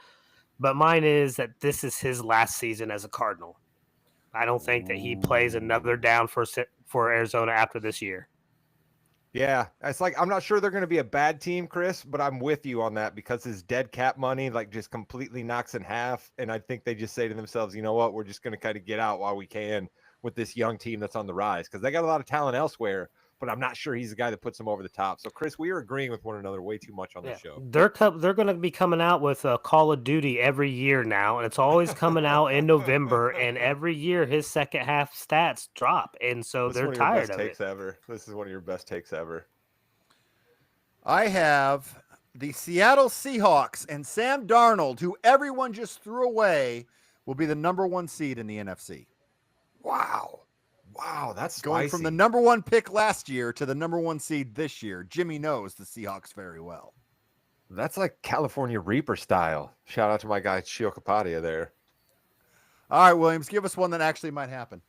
but mine is that this is his last season as a Cardinal. I don't think that he plays another down for Arizona after this year. Yeah, it's like I'm not sure they're going to be a bad team, Chris, but I'm with you on that because his dead cap money like just completely knocks in half, and I think they just say to themselves, you know what, we're just going to kind of get out while we can with this young team that's on the rise because they got a lot of talent elsewhere, but I'm not sure he's the guy that puts them over the top. So, Chris, we are agreeing with one another way too much on this show. They're going to be coming out with Call of Duty every year now, and it's always coming out in November, and every year his second half stats drop, and so they're tired of it. This is one of your best takes ever. I have the Seattle Seahawks and Sam Darnold, who everyone just threw away, will be the number 1 seed in the NFC. Wow, that's going spicy. From the number 1 pick last year to the number 1 seed this year. Jimmy knows the Seahawks very well. That's like California Reaper style. Shout out to my guy Chio Kapadia there. All right, Williams, give us one that actually might happen.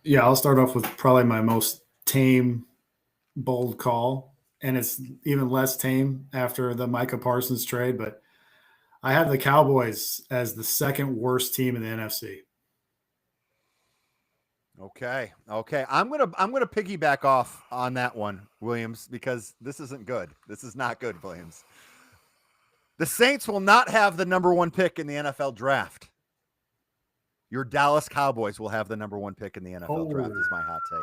Yeah, I'll start off with probably my most tame, bold call, and it's even less tame after the Micah Parsons trade, but I have the Cowboys as the second worst team in the NFC. Okay. I'm gonna piggyback off on that one, Williams, because this isn't good. This is not good, Williams. The Saints will not have the number 1 pick in the NFL draft. Your Dallas Cowboys will have the number 1 pick in the NFL draft, is my hot take.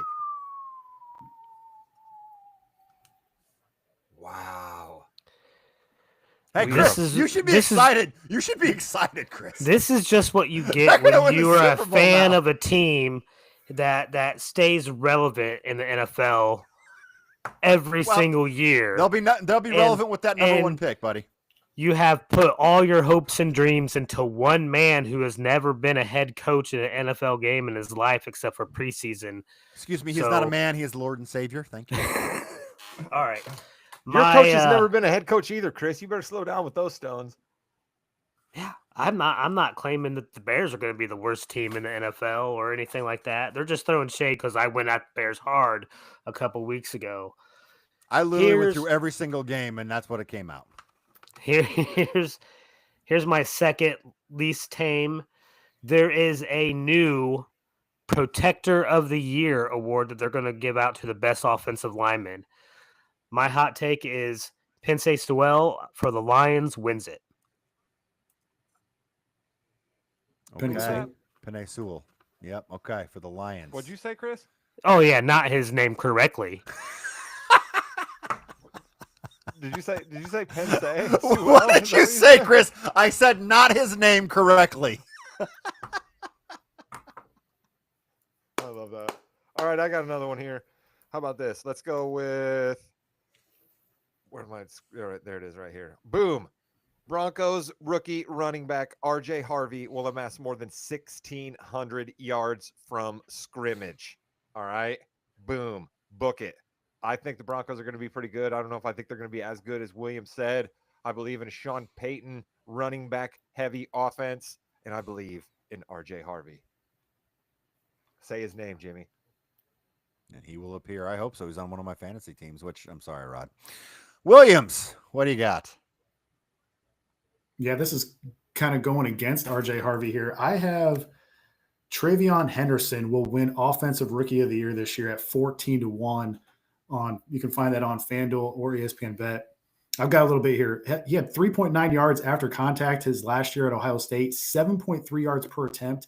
Wow. Hey, Chris, you should be excited. You should be excited, Chris. This is just what you get when you are a fan of a team that stays relevant in the NFL every single year. They'll be relevant with that number 1 pick, buddy. You have put all your hopes and dreams into one man who has never been a head coach in an NFL game in his life except for preseason. Excuse me, he's not a man, he is Lord and Savior. Thank you. All right. Your coach has never been a head coach either, Chris. You better slow down with those stones. Yeah, I'm not claiming that the Bears are going to be the worst team in the NFL or anything like that. They're just throwing shade because I went at the Bears hard a couple weeks ago. I literally went through every single game, and that's what it came out. Here's my second least tame. There is a new Protector of the Year award that they're going to give out to the best offensive lineman. My hot take is Pensacola Sewell for the Lions wins it. Okay. Penei Sewell. Yep. Okay. For the Lions. What'd you say, Chris? Oh yeah, not his name correctly. Did you say Penn State? What did you say, Chris? I said not his name correctly. I love that. All right, I got another one here. How about this? Let's go with where am I? All right, there it is right here. Boom. Broncos rookie running back RJ Harvey will amass more than 1,600 yards from scrimmage. All right. Boom. Book it. I think the Broncos are going to be pretty good. I don't know if I think they're going to be as good as Williams said. I believe in a Sean Payton running back heavy offense, and I believe in RJ Harvey. Say his name, Jimmy. And he will appear. I hope so. He's on one of my fantasy teams, which I'm sorry, Rod. Williams, what do you got? Yeah, this is kind of going against RJ Harvey here. I have Travion Henderson will win Offensive Rookie of the Year this year at 14-1. You can find that on FanDuel or ESPN Bet. I've got a little bit here. He had 3.9 yards after contact his last year at Ohio State, 7.3 yards per attempt.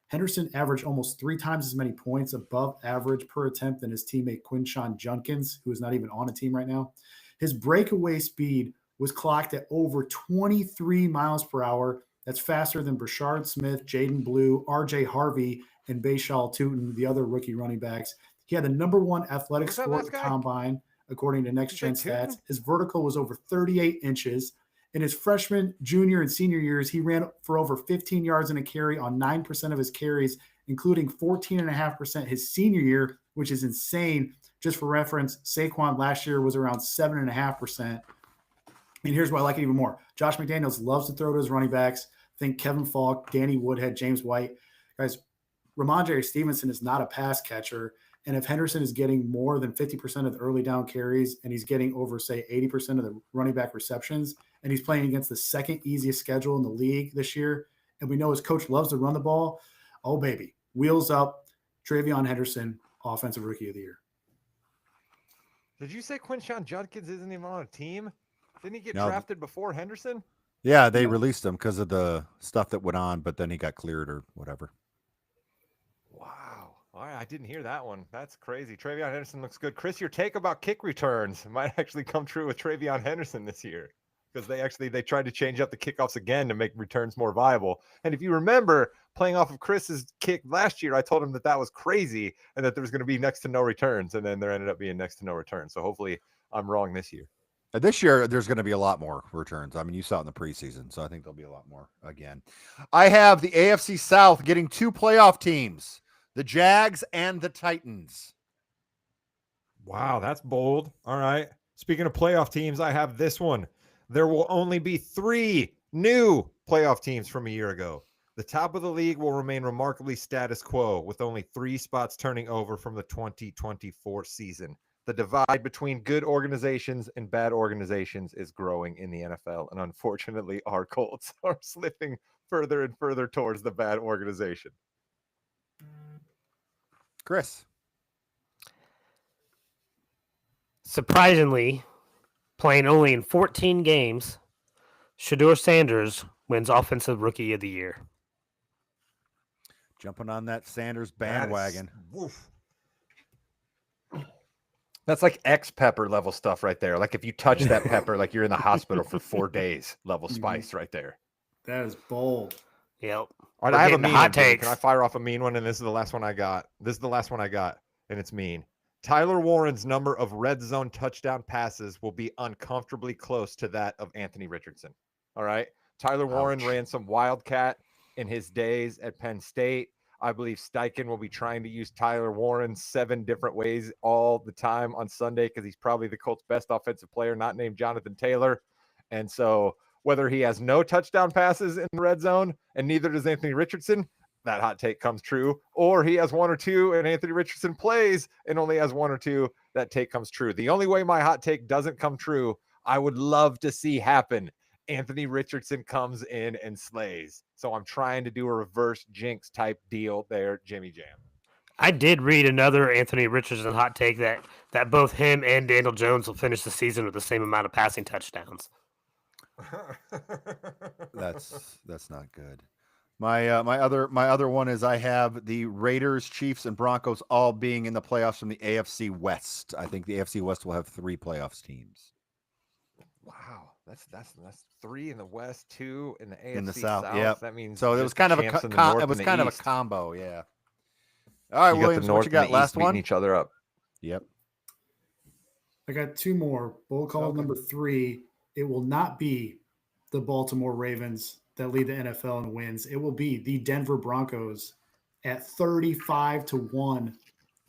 Henderson averaged almost 3 times as many points above average per attempt than his teammate Quinshawn Junkins, who is not even on a team right now. His breakaway speed was clocked at over 23 miles per hour. That's faster than Brashard Smith, Jaden Blue, R.J. Harvey, and Bayshal Tootin, the other rookie running backs. He had the number one athletic Who's that score at last the guy? combine, according to Next Did you Gen say Stats. Tootin? His vertical was over 38 inches. In his freshman, junior, and senior years, he ran for over 15 yards in a carry on 9% of his carries, including 14.5% his senior year, which is insane. Just for reference, Saquon last year was around 7.5%. And here's why I like it even more. Josh McDaniels loves to throw to his running backs. Think Kevin Falk, Danny Woodhead, James White. Guys, Ramondre Stevenson is not a pass catcher. And if Henderson is getting more than 50% of the early down carries and he's getting over, say, 80% of the running back receptions, and he's playing against the second easiest schedule in the league this year, and we know his coach loves to run the ball, oh, baby, wheels up, Travion Henderson, Offensive Rookie of the Year. Did you say Quinshon Judkins isn't even on a team? Didn't he get No. drafted before Henderson? Yeah, they released him because of the stuff that went on, but then he got cleared or whatever. Wow. All right, I didn't hear that one. That's crazy. Travion Henderson looks good. Chris, your take about kick returns might actually come true with Travion Henderson this year because they tried to change up the kickoffs again to make returns more viable. And if you remember playing off of Chris's kick last year, I told him that was crazy and that there was going to be next to no returns, and then there ended up being next to no returns. So hopefully I'm wrong this year. This year, there's going to be a lot more returns. I mean, you saw it in the preseason, so I think there'll be a lot more again. I have the AFC South getting 2 playoff teams, the Jags and the Titans. Wow, that's bold. All right. Speaking of playoff teams, I have this one. There will only be 3 new playoff teams from a year ago. The top of the league will remain remarkably status quo, with only 3 spots turning over from the 2024 season. The divide between good organizations and bad organizations is growing in the NFL, and unfortunately, our Colts are slipping further and further towards the bad organization. Chris. Surprisingly, playing only in 14 games, Shedeur Sanders wins Offensive Rookie of the Year. Jumping on that Sanders bandwagon. That's like X pepper level stuff right there. Like if you touch that pepper, like you're in the hospital for 4 days level spice right there. That is bold. Yep. All right, We're I have a getting the mean hot one, Jimmy. takes. Can I fire off a mean one? And this is the last one I got. And it's mean. Tyler Warren's number of red zone touchdown passes will be uncomfortably close to that of Anthony Richardson. All right. Tyler Warren ran some wildcat in his days at Penn State. I believe Steichen will be trying to use Tyler Warren 7 different ways all the time on Sunday because he's probably the Colts' best offensive player, not named Jonathan Taylor. And so whether he has no touchdown passes in the red zone and neither does Anthony Richardson, that hot take comes true, or he has 1 or 2 and Anthony Richardson plays and only has 1 or 2, that take comes true. The only way my hot take doesn't come true, I would love to see happen, Anthony Richardson comes in and slays. So I'm trying to do a reverse jinx type deal there, Jimmy Jam. I did read another Anthony Richardson hot take that both him and Daniel Jones will finish the season with the same amount of passing touchdowns. That's not good. My other one is I have the Raiders, Chiefs, and Broncos all being in the playoffs from the AFC West. I think the AFC West will have 3 playoffs teams. Wow, that's 3 in the West, 2 in the AFC In the South. South. Yep. That means so it was kind of a combo. Yeah. All right, Williams, what you got? Last one. Each other up. Yep. I got 2 more. Bull call number 3. It will not be the Baltimore Ravens that lead the NFL in wins. It will be the Denver Broncos at 35-1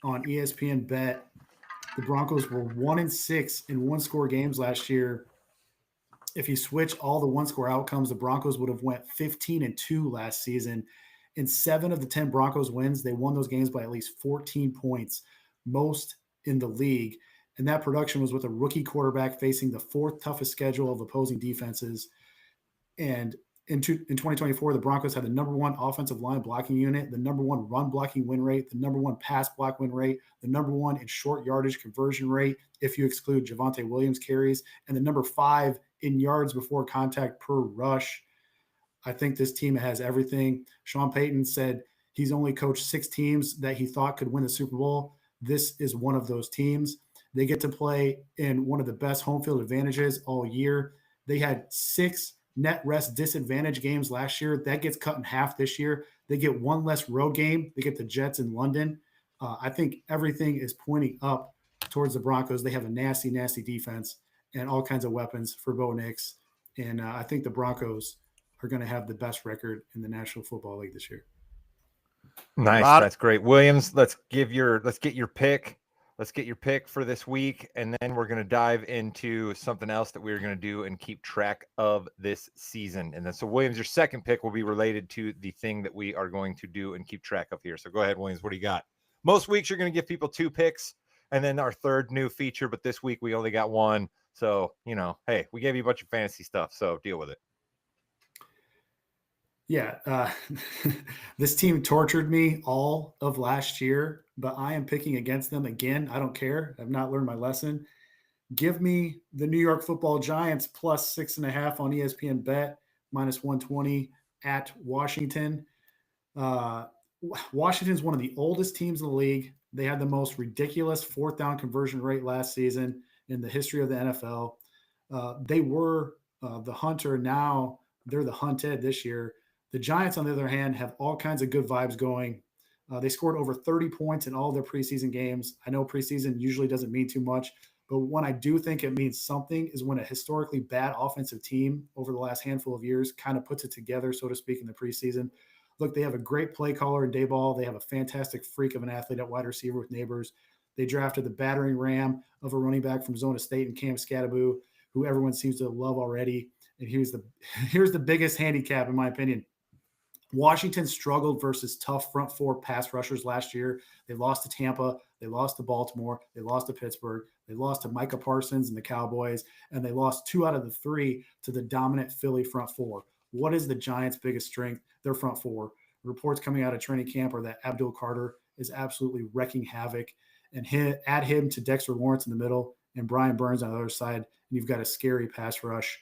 on ESPN Bet. The Broncos were 1-6 in 1-score games last year. If you switch all the 1-score outcomes, the Broncos would have went 15-2 last season. In 7 of the 10 Broncos wins, they won those games by at least 14 points, most in the league. And that production was with a rookie quarterback facing the 4th toughest schedule of opposing defenses. And in 2024, the Broncos had the number 1 offensive line blocking unit, the number 1 run blocking win rate, the number 1 pass block win rate, the number 1 in short yardage conversion rate, if you exclude Javonte Williams carries, and the number 5 in yards before contact per rush. I think this team has everything. Sean Payton said he's only coached 6 teams that he thought could win the Super Bowl. This is one of those teams. They get to play in one of the best home field advantages all year. They had 6 net rest disadvantage games last year. That gets cut in half this year. They get one less road game. They get the Jets in London. I think everything is pointing up towards the Broncos. They have a nasty, nasty defense and all kinds of weapons for Bo Nix. And I think the Broncos are going to have the best record in the National Football League this year. Nice. Rod- That's great. Williams, let's get your pick. Let's get your pick for this week, and then we're going to dive into something else that we're going to do and keep track of this season. And then, so Williams, your second pick will be related to the thing that we are going to do and keep track of here. So go ahead, Williams. What do you got? Most weeks you're going to give people 2 picks, and then our third new feature. But this week we only got 1. So, hey, we gave you a bunch of fantasy stuff, so deal with it. Yeah, this team tortured me all of last year, but I am picking against them again. I don't care. I've not learned my lesson. Give me the New York Football Giants plus 6.5 on ESPN Bet, minus 120 at Washington. Washington's one of the oldest teams in the league. They had the most ridiculous 4th down conversion rate last season in the history of the NFL. They were the hunter. Now they're the hunted this year. The Giants, on the other hand, have all kinds of good vibes going. They scored over 30 points in all their preseason games. I know preseason usually doesn't mean too much, but when I do think it means something is when a historically bad offensive team over the last handful of years kind of puts it together, so to speak, in the preseason. Look, they have a great play caller in Dayball. They have a fantastic freak of an athlete at wide receiver with Neighbors. They drafted the battering ram of a running back from Zona State and Cam Scadaboo, who everyone seems to love already. And here's the biggest handicap, in my opinion. Washington struggled versus tough front 4 pass rushers last year. They lost to Tampa. They lost to Baltimore. They lost to Pittsburgh. They lost to Micah Parsons and the Cowboys. And they lost 2 out of the 3 to the dominant Philly front 4. What is the Giants' biggest strength? Their front 4. Reports coming out of training camp are that Abdul Carter is absolutely wrecking havoc. And add him to Dexter Lawrence in the middle and Brian Burns on the other side, and you've got a scary pass rush.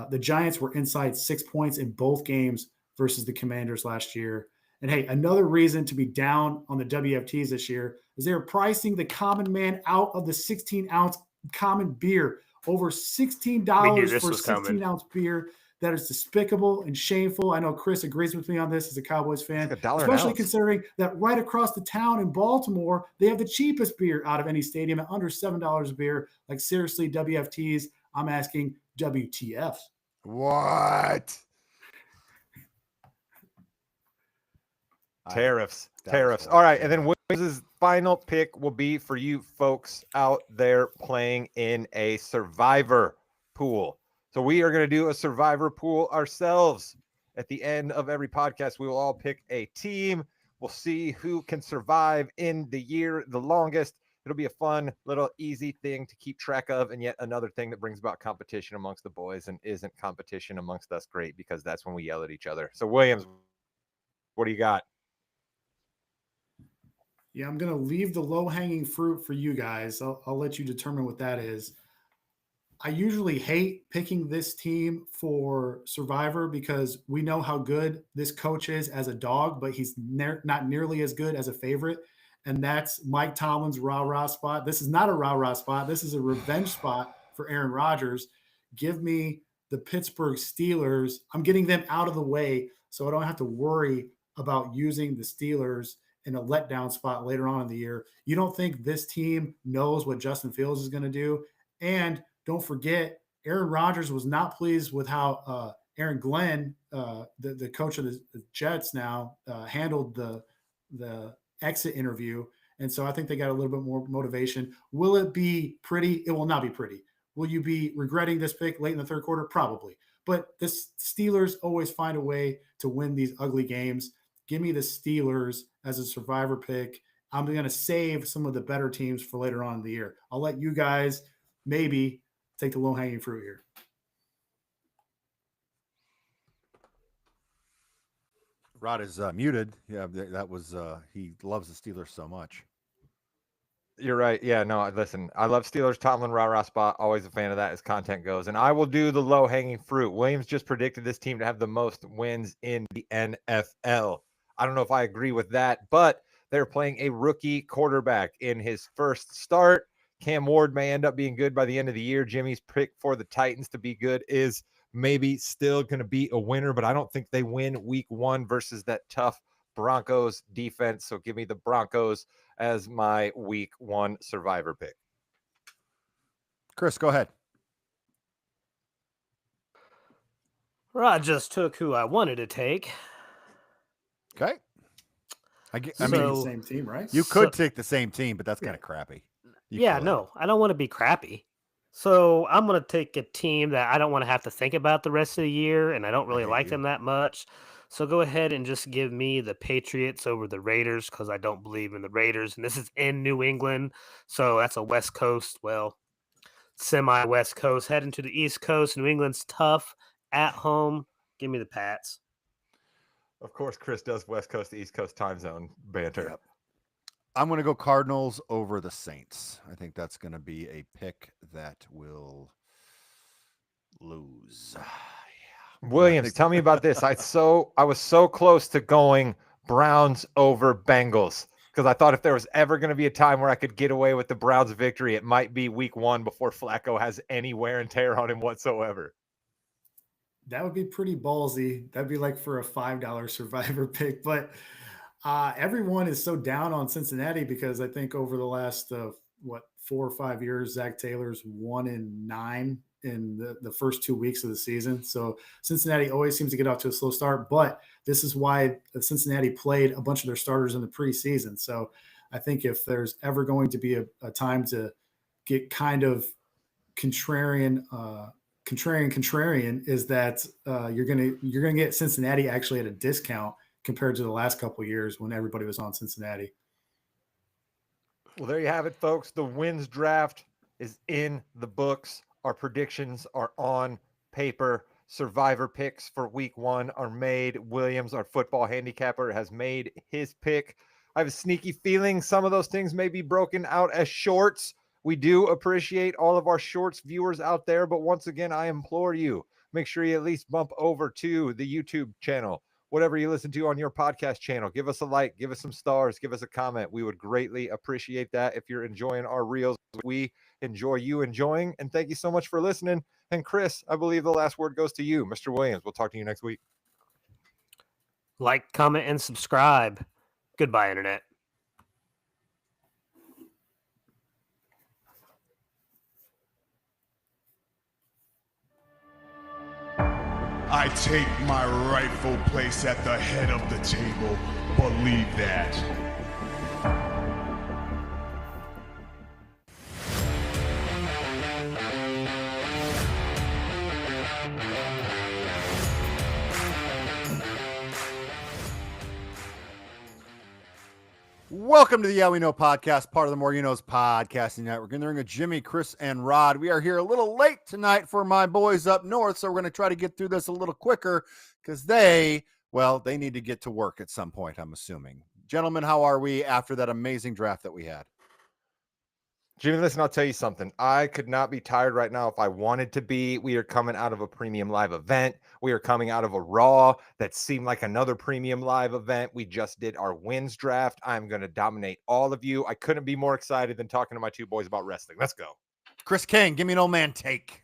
The Giants were inside 6 points in both games versus the Commanders last year. And hey, another reason to be down on the WFTs this year is they're pricing the common man out of the 16-ounce common beer. Over $16 for a 16-ounce beer. That is despicable and shameful. I know Chris agrees with me on this as a Cowboys fan, especially considering that right across the town in Baltimore, they have the cheapest beer out of any stadium at under $7 a beer. Like, seriously, WFTs, I'm asking WTF. What? Tariffs. All right. And then Williams' final pick will be for you folks out there playing in a survivor pool. So we are going to do a survivor pool ourselves. At the end of every podcast, we will all pick a team. We'll see who can survive in the year the longest. It'll be a fun, little easy thing to keep track of. And yet another thing that brings about competition amongst the boys, and isn't competition amongst us great, because that's when we yell at each other. So Williams, what do you got? Yeah, I'm going to leave the low-hanging fruit for you guys. I'll let you determine what that is. I usually hate picking this team for Survivor because we know how good this coach is as a dog, but he's not nearly as good as a favorite. And that's Mike Tomlin's rah-rah spot. This is not a rah-rah spot. This is a revenge spot for Aaron Rodgers. Give me the Pittsburgh Steelers. I'm getting them out of the way so I don't have to worry about using the Steelers in a letdown spot later on in the year. You don't think this team knows what Justin Fields is going to do? And don't forget, Aaron Rodgers was not pleased with how Aaron Glenn, the coach of the Jets now, handled the exit interview. And so I think they got a little bit more motivation. Will it be pretty? It will not be pretty. Will you be regretting this pick late in the third quarter? Probably. But the Steelers always find a way to win these ugly games. Give me the Steelers as a survivor pick. I'm going to save some of the better teams for later on in the year. I'll let you guys maybe take the low-hanging fruit here. Rod is muted. Yeah, that was he loves the Steelers so much. You're right. Yeah, no, listen, I love Steelers, Tomlin, rah-rah spot. Always a fan of that as content goes. And I will do the low-hanging fruit. Williams just predicted this team to have the most wins in the NFL. I don't know if I agree with that, but they're playing a rookie quarterback in his first start. Cam Ward may end up being good by the end of the year. Jimmy's pick for the Titans to be good is maybe still going to be a winner, but I don't think they win week 1 versus that tough Broncos defense. So give me the Broncos as my week 1 survivor pick. Chris, go ahead. Rod just took who I wanted to take. Okay. I I mean, the So- same team, right? You could take the same team, but that's kind of crappy. Yeah, no, I don't want to be crappy. So I'm going to take a team that I don't want to have to think about the rest of the year, and I don't really hate like you. them that much. So go ahead and just give me the Patriots over the Raiders because I don't believe in the Raiders. And this is in New England, so that's a West Coast, well, semi-West Coast. Heading to the East Coast. New England's tough at home. Give me the Pats. Of course, Chris does West Coast to East Coast time zone banter. Yep. I'm going to go Cardinals over the Saints. I think that's going to be a pick that will lose. Williams, tell me about this. I was so close to going Browns over Bengals because I thought if there was ever going to be a time where I could get away with the Browns victory, it might be week 1 before Flacco has any wear and tear on him whatsoever. That would be pretty ballsy. That'd be like for a $5 survivor pick. But everyone is so down on Cincinnati because I think over the last 4 or 5 years, Zach Taylor's 1-9 in the first 2 weeks of the season. So Cincinnati always seems to get off to a slow start, but this is why Cincinnati played a bunch of their starters in the preseason. So I think if there's ever going to be a time to get kind of contrarian is that you're gonna get Cincinnati actually at a discount compared to the last couple of years when everybody was on Cincinnati. Well, there you have it, folks. The wins draft is in the books. Our predictions are on paper. Survivor picks for week 1 are made. Williams, our football handicapper, has made his pick. I have a sneaky feeling some of those things may be broken out as shorts. We do appreciate all of our shorts viewers out there, but once again, I implore you, make sure you at least bump over to the YouTube channel. Whatever you listen to on your podcast channel, give us a like, give us some stars, give us a comment. We would greatly appreciate that. If you're enjoying our reels, we enjoy you enjoying. And thank you so much for listening. And Chris, I believe the last word goes to you, Mr. Williams. We'll talk to you next week. Like, comment, and subscribe. Goodbye, Internet. I take my rightful place at the head of the table. Believe that. Welcome to the Yeah We Know podcast, part of the More You Know's podcasting network. In the ring of Jimmy, Chris, and Rod. We are here a little late tonight for my boys up north, so we're going to try to get through this a little quicker because they need to get to work at some point, I'm assuming. Gentlemen, how are we after that amazing draft that we had? Jimmy, listen, I'll tell you something. I could not be tired right now if I wanted to be. We are coming out of a premium live event. We are coming out of a Raw that seemed like another premium live event. We just did our wins draft. I'm going to dominate all of you. I couldn't be more excited than talking to my two boys about wrestling. Let's go. Chris King, give me an old man take.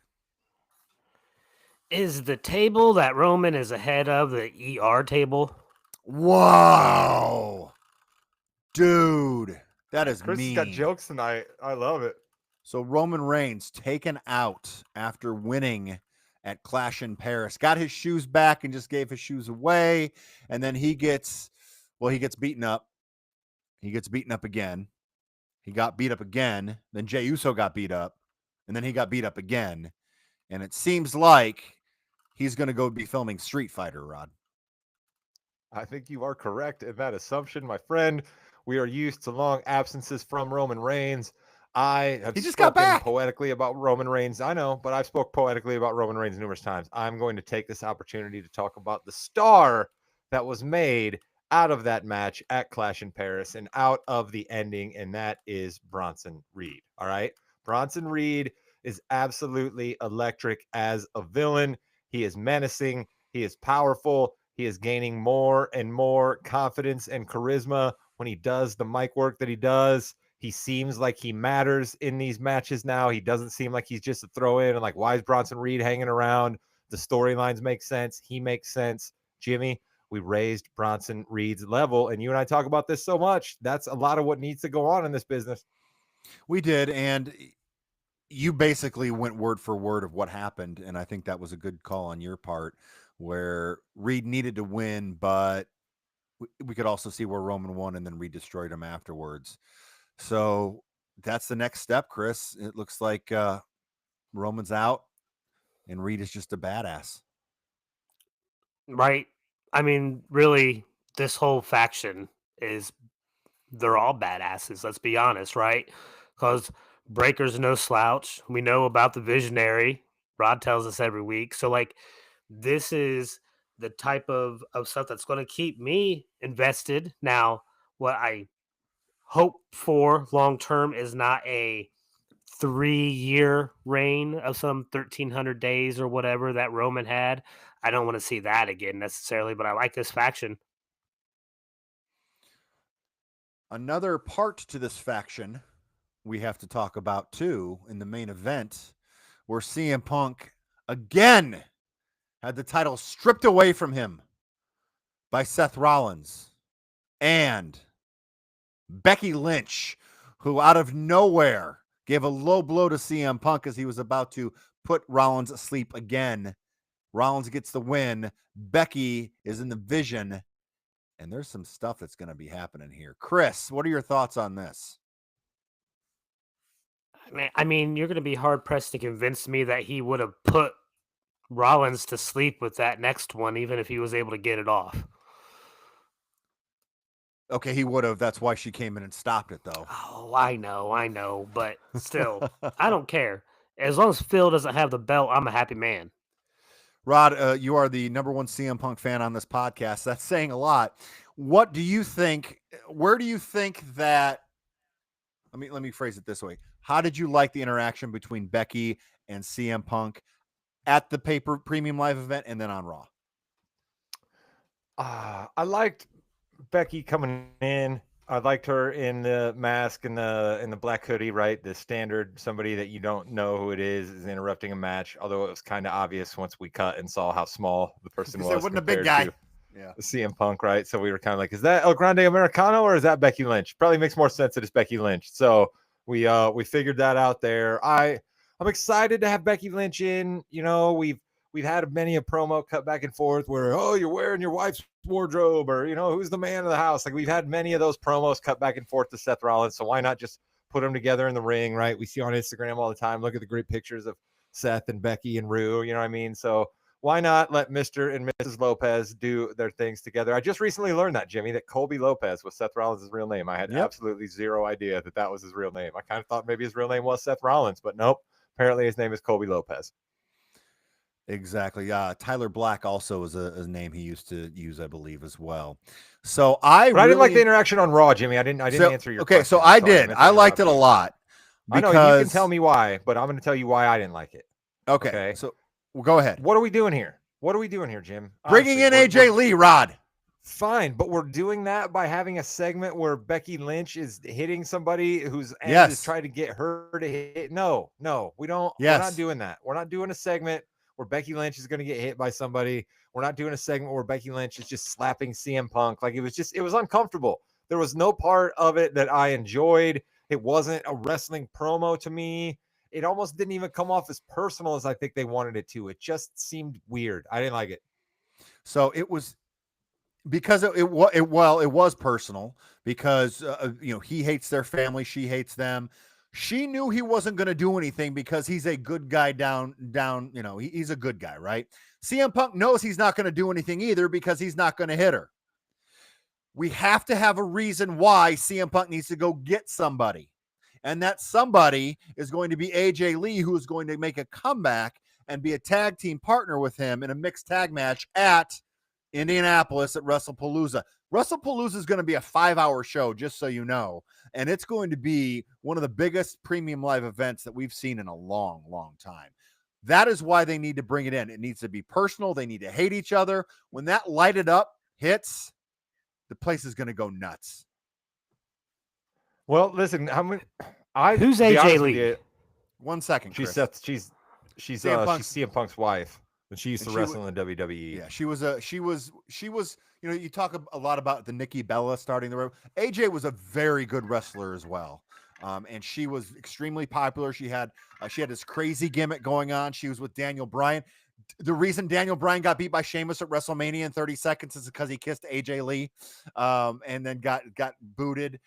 Is the table that Roman is ahead of the ER table? Wow. Dude, that is Chris mean. has got jokes tonight. I love it. So Roman Reigns taken out after winning at Clash in Paris, got his shoes back and just gave his shoes away. And then he gets beaten up. He gets beaten up again. He got beat up again. Then Jey Uso got beat up. And then he got beat up again. And it seems like he's going to go be filming Street Fighter, Rod. I think you are correct in that assumption, my friend. We are used to long absences from Roman Reigns. I have He just got spoken back. poetically about Roman Reigns. I know, but I've spoke poetically about Roman Reigns numerous times. I'm going to take this opportunity to talk about the star that was made out of that match at Clash in Paris and out of the ending, and that is Bronson Reed. All right. Bronson Reed is absolutely electric as a villain. He is menacing. He is powerful. He is gaining more and more confidence and charisma when he does the mic work that he does. He seems like he matters in these matches now. He doesn't seem like he's just a throw in and like, why is Bronson Reed hanging around? The storylines make sense. He makes sense. Jimmy, we raised Bronson Reed's level, and you and I talk about this so much. That's a lot of what needs to go on in this business. We did, and you basically went word for word of what happened, and I think that was a good call on your part, where Reed needed to win, but we could also see where Roman won and then Reed destroyed him afterwards. So that's the next step, Chris. It looks like Roman's out, and Reed is just a badass. Right. I mean, really, this whole faction they're all badasses, let's be honest, right? Because Breaker's no slouch. We know about the visionary. Rod tells us every week. So, like, this is the type of stuff that's going to keep me invested. Now, what I hope for long term is not a 3-year reign of some 1,300 days or whatever that Roman had. I don't want to see that again necessarily, but I like this faction. Another part to this faction we have to talk about too in the main event, where CM Punk again had the title stripped away from him by Seth Rollins and Becky Lynch, who out of nowhere gave a low blow to CM Punk as he was about to put Rollins asleep again. Rollins gets the win. Becky is in the vision, and there's some stuff that's going to be happening here. Chris, what are your thoughts on this? I mean, you're going to be hard pressed to convince me that he would have put Rollins to sleep with that next one, even if he was able to get it off. Okay, he would have. That's why she came in and stopped it, though. Oh, I know, but still, I don't care. As long as Phil doesn't have the belt, I'm a happy man. Rod, you are the number one CM Punk fan on this podcast. That's saying a lot. What do you think? Where do you think that? Let me phrase it this way. How did you like the interaction between Becky and CM Punk at the premium live event and then on Raw? I liked Becky coming in. I liked her in the mask and the black hoodie, right? The standard somebody that you don't know who it is interrupting a match. Although it was kind of obvious once we cut and saw how small the person was. There wasn't a big guy. Yeah, CM Punk, right? So we were kind of like, is that El Grande Americano or is that Becky Lynch? Probably makes more sense that it's Becky Lynch. So we figured that out there. I'm excited to have Becky Lynch in. You know, we've had many a promo cut back and forth where, oh, you're wearing your wife's wardrobe, or, you know, who's the man of the house. Like, we've had many of those promos cut back and forth to Seth Rollins. So why not just put them together in the ring, right? We see on Instagram all the time. Look at the great pictures of Seth and Becky and Rue. You know what I mean? So why not let Mr. and Mrs. Lopez do their things together? I just recently learned that, Jimmy, that Colby Lopez was Seth Rollins' real name. I had absolutely zero idea that was his real name. I kind of thought maybe his real name was Seth Rollins, but nope. Apparently his name is Colby Lopez. Exactly. Tyler Black also is a name he used to use, I believe, as well. So I didn't like the interaction on Raw, Jimmy. I didn't answer your question. Okay, so I did. I liked it a lot. I know you can tell me why, but I'm going to tell you why I didn't like it. Okay. So well, go ahead. What are we doing here? Jim? Bringing in AJ Lee, Rod. Fine, but we're doing that by having a segment where Becky Lynch is hitting somebody who's is trying to get her to hit. No, we don't. We're not doing that. We're not doing a segment where Becky Lynch is going to get hit by somebody. We're not doing a segment where Becky Lynch is just slapping CM Punk. Like, it was uncomfortable. There was no part of it that I enjoyed. It wasn't a wrestling promo to me. It almost didn't even come off as personal as I think they wanted it to. It just seemed weird. I didn't like it. So it was because it was personal because he hates their family, she hates them. She knew he wasn't going to do anything because he's a good guy down. He's a good guy, right? CM Punk knows he's not going to do anything either because he's not going to hit her. We have to have a reason why CM Punk needs to go get somebody. And that somebody is going to be AJ Lee, who is going to make a comeback and be a tag team partner with him in a mixed tag match at Indianapolis at WrestlePalooza. WrestlePalooza is going to be a 5-hour show, just so you know. And it's going to be one of the biggest premium live events that we've seen in a long, long time. That is why they need to bring it in. It needs to be personal. They need to hate each other. When that lighted up hits, the place is going to go nuts. Well, listen, who's AJ Lee? 1 second, Chris. She's CM Punk's wife. And she used to And wrestle in the WWE. Yeah, she was. You know, you talk a lot about the Nikki Bella starting the road. AJ was a very good wrestler as well, and she was extremely popular. She had this crazy gimmick going on. She was with Daniel Bryan. The reason Daniel Bryan got beat by Sheamus at WrestleMania in 30 seconds is because he kissed AJ Lee, and then got booted.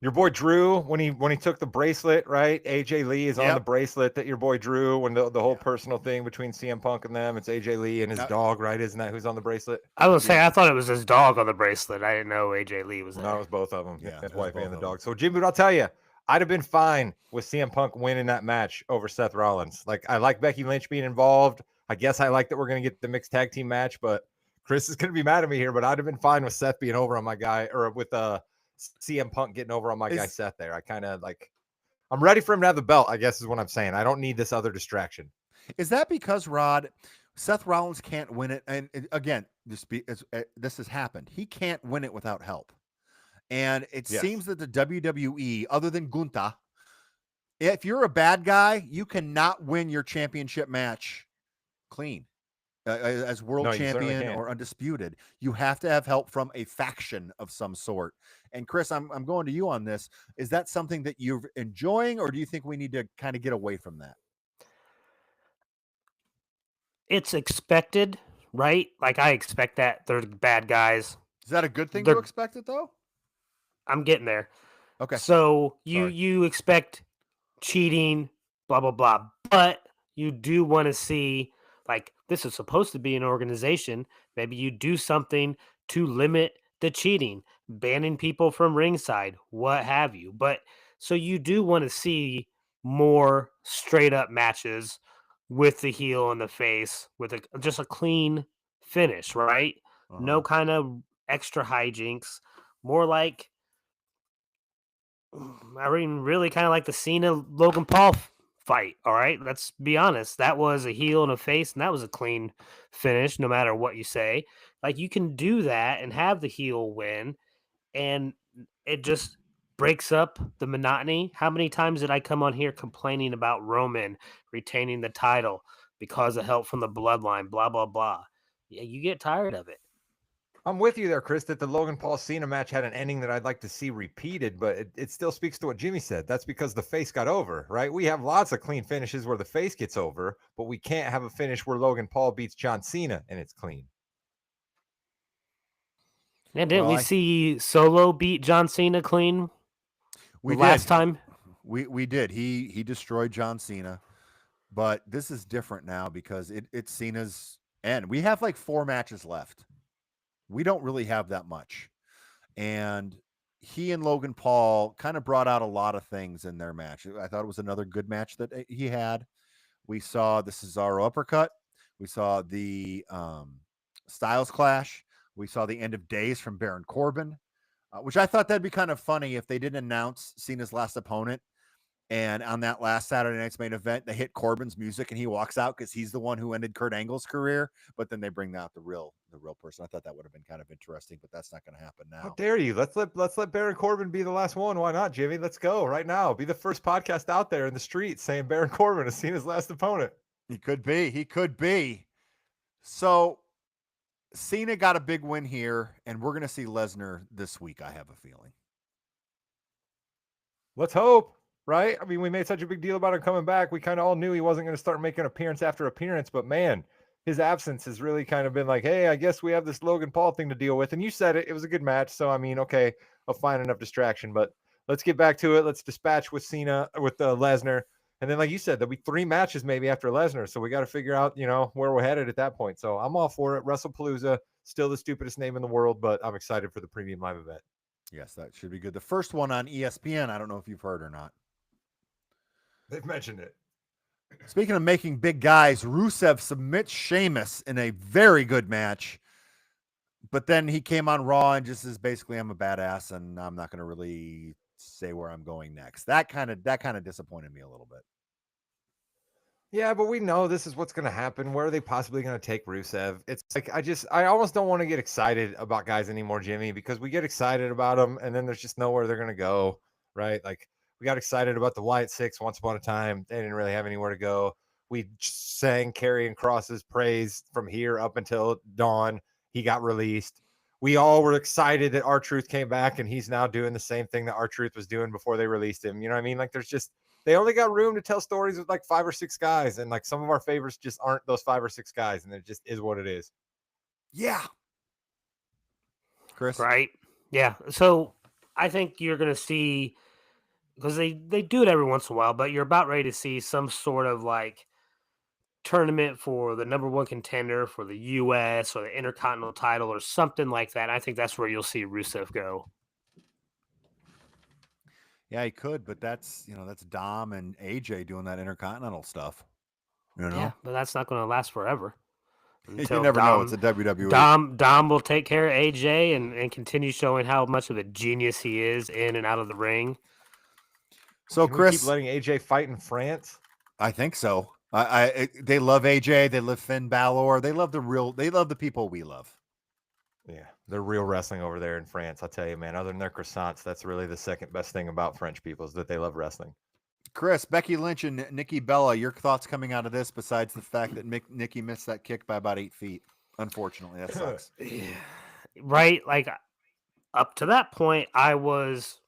Your boy Drew, when he took the bracelet, right? AJ Lee is on the bracelet that your boy Drew, when the whole personal thing between CM Punk and them, it's AJ Lee and his dog, right? Isn't that who's on the bracelet? I was saying, I thought it was his dog on the bracelet. I didn't know AJ Lee was there. No, it was both of them. Yeah, his it was wife both and the of them. dog. So Jimmy, but I'll tell you, I'd have been fine with CM Punk winning that match over Seth Rollins. Like, I like Becky Lynch being involved. I guess I like that we're going to get the mixed tag team match, but Chris is going to be mad at me here, but I'd have been fine with Seth being over on my guy, or with CM Punk getting over on my guy Seth there. I kind of like, I'm ready for him to have the belt, I guess is what I'm saying. I don't need this other distraction. Is that because, Rod, Seth Rollins can't win it? And again, this has happened. He can't win it without help. And it seems that the WWE, other than Gunther, if you're a bad guy, you cannot win your championship match clean. As world champion or undisputed, you have to have help from a faction of some sort. And Chris, I'm going to you on this. Is that something that you're enjoying, or do you think we need to kind of get away from that? It's expected, right? Like, I expect that they're bad guys. Is that a good thing to expect it, though? I'm getting there. Okay. So you expect cheating, blah, blah, blah. But you do want to see, like, this is supposed to be an organization. Maybe you do something to limit the cheating, banning people from ringside, what have you. But so you do want to see more straight up matches with the heel and the face, with just a clean finish, right? No kind of extra hijinks. More like, I mean, really kind of like the Cena Logan Paul fight. All right, let's be honest. That was a heel and a face, and that was a clean finish, no matter what you say. Like, you can do that and have the heel win, and it just breaks up the monotony. How many times did I come on here complaining about Roman retaining the title because of help from the bloodline, blah, blah, blah? Yeah, you get tired of it. I'm with you there, Chris, that the Logan Paul Cena match had an ending that I'd like to see repeated, but it still speaks to what Jimmy said. That's because the face got over, right? We have lots of clean finishes where the face gets over, but we can't have a finish where Logan Paul beats John Cena and it's clean. Yeah, didn't we see Solo beat John Cena clean last time? We did. He destroyed John Cena, but this is different now because it's Cena's end. We have like 4 matches left. We don't really have that much. And he and Logan Paul kind of brought out a lot of things in their match. I thought it was another good match that he had. We saw the Cesaro uppercut. We saw the Styles Clash. We saw the end of days from Baron Corbin, which I thought that'd be kind of funny if they didn't announce Cena's last opponent. And on that last Saturday night's main event, they hit Corbin's music and he walks out because he's the one who ended Kurt Angle's career. But then they bring out the real person. I thought that would have been kind of interesting, but that's not going to happen now. How dare you? Let's let Baron Corbin be the last one. Why not, Jimmy? Let's go right now. Be the first podcast out there in the street saying Baron Corbin has seen his last opponent. He could be. So Cena got a big win here, and we're going to see Lesnar this week, I have a feeling. Let's hope. Right? I mean, we made such a big deal about him coming back. We kind of all knew he wasn't going to start making appearance after appearance, but man, his absence has really kind of been like, hey, I guess we have this Logan Paul thing to deal with. And you said it was a good match. So, I mean, okay, a fine enough distraction, but let's get back to it. Let's dispatch with Lesnar. And then, like you said, there'll be 3 matches maybe after Lesnar. So we got to figure out, where we're headed at that point. So I'm all for it. WrestlePalooza, still the stupidest name in the world, but I'm excited for the premium live event. Yes, that should be good. The first one on ESPN, I don't know if you've heard or not. They've mentioned it. Speaking of making big guys, Rusev submits Sheamus in a very good match. But then he came on Raw and just is basically, I'm a badass and I'm not going to really say where I'm going next. That kind of disappointed me a little bit. Yeah, but we know this is what's going to happen. Where are they possibly going to take Rusev? It's like, I almost don't want to get excited about guys anymore, Jimmy, because we get excited about them and then there's just nowhere they're going to go, right? Like, we got excited about the Wyatt Six once upon a time. They didn't really have anywhere to go. We sang Karrion Kross's praise from here up until dawn. He got released. We all were excited that R-Truth came back, and he's now doing the same thing that R-Truth was doing before they released him. You know what I mean? Like, they only got room to tell stories with like 5 or 6 guys, and like some of our favorites just aren't those 5 or 6 guys, and it just is what it is. Yeah. Chris? Right. Yeah. So I think you're going to see, because they do it every once in a while, but you're about ready to see some sort of like tournament for the number 1 contender for the U.S. or the Intercontinental title or something like that. I think that's where you'll see Rusev go. Yeah, he could, but that's Dom and AJ doing that Intercontinental stuff. You know? Yeah, but that's not going to last forever. You never know. It's a WWE. Dom will take care of AJ and continue showing how much of a genius he is in and out of the ring. So, Can we Chris, keep letting AJ fight in France? I think so. They love AJ. They love Finn Balor. They love the people we love. Yeah, they're real wrestling over there in France. I'll tell you, man. Other than their croissants, that's really the second best thing about French people is that they love wrestling. Chris, Becky Lynch, and Nikki Bella, your thoughts coming out of this besides the fact that Nikki missed that kick by about 8 feet? Unfortunately, that sucks. Right? Like, up to that point, I was,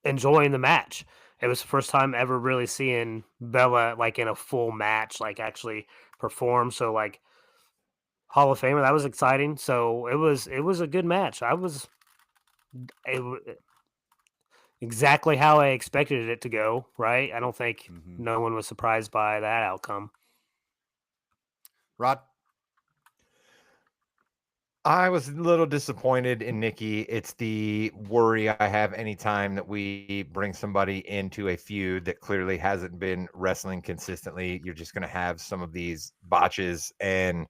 enjoying the match. It was the first time ever really seeing Bella like in a full match, like actually perform. So like Hall of Famer, that was exciting. So it was a good match. Exactly how I expected it to go. Right? I don't think no one was surprised by that outcome. Rod? I was a little disappointed in Nikki. It's the worry I have anytime that we bring somebody into a feud that clearly hasn't been wrestling consistently. You're just going to have some of these botches. And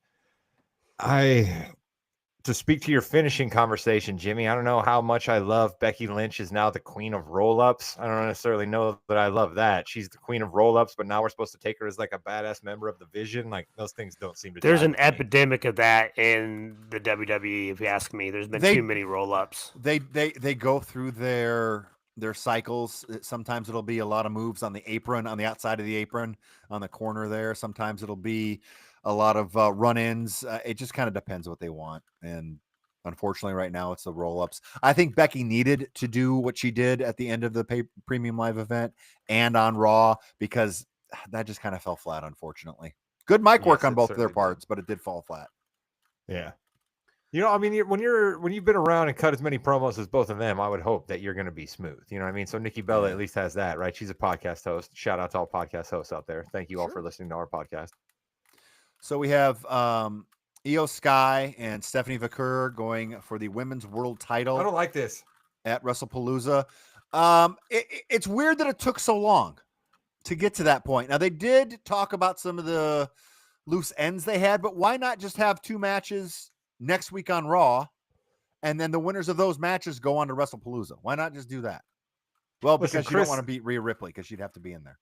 to speak to your finishing conversation, Jimmy, I don't know how much I love Becky Lynch is now the queen of roll-ups. I don't necessarily know that I love that. She's the queen of roll-ups, but now we're supposed to take her as like a badass member of the Vision. Like, those things don't seem to. There's an epidemic of that in the WWE, if you ask me. There's been too many roll-ups. They go through their cycles. Sometimes it'll be a lot of moves on the apron, on the outside of the apron, on the corner there. Sometimes it'll be a lot of run-ins. It just kind of depends what they want. And unfortunately, right now, it's the roll-ups. I think Becky needed to do what she did at the end of the Premium Live event and on Raw, because that just kind of fell flat, unfortunately. Good mic work on both of their parts, but it did fall flat. Yeah. I mean, when you've been around and cut as many promos as both of them, I would hope that you're going to be smooth. You know what I mean? So Nikki Bella at least has that, right? She's a podcast host. Shout out to all podcast hosts out there. Thank you all for listening to our podcast. So we have Io Sky and Stephanie Vaquer going for the women's world title. I don't like this. At WrestlePalooza. It's weird that it took so long to get to that point. Now, they did talk about some of the loose ends they had, but why not just have 2 matches next week on Raw, and then the winners of those matches go on to WrestlePalooza? Why not just do that? Well, because you don't want to beat Rhea Ripley, because she'd have to be in there.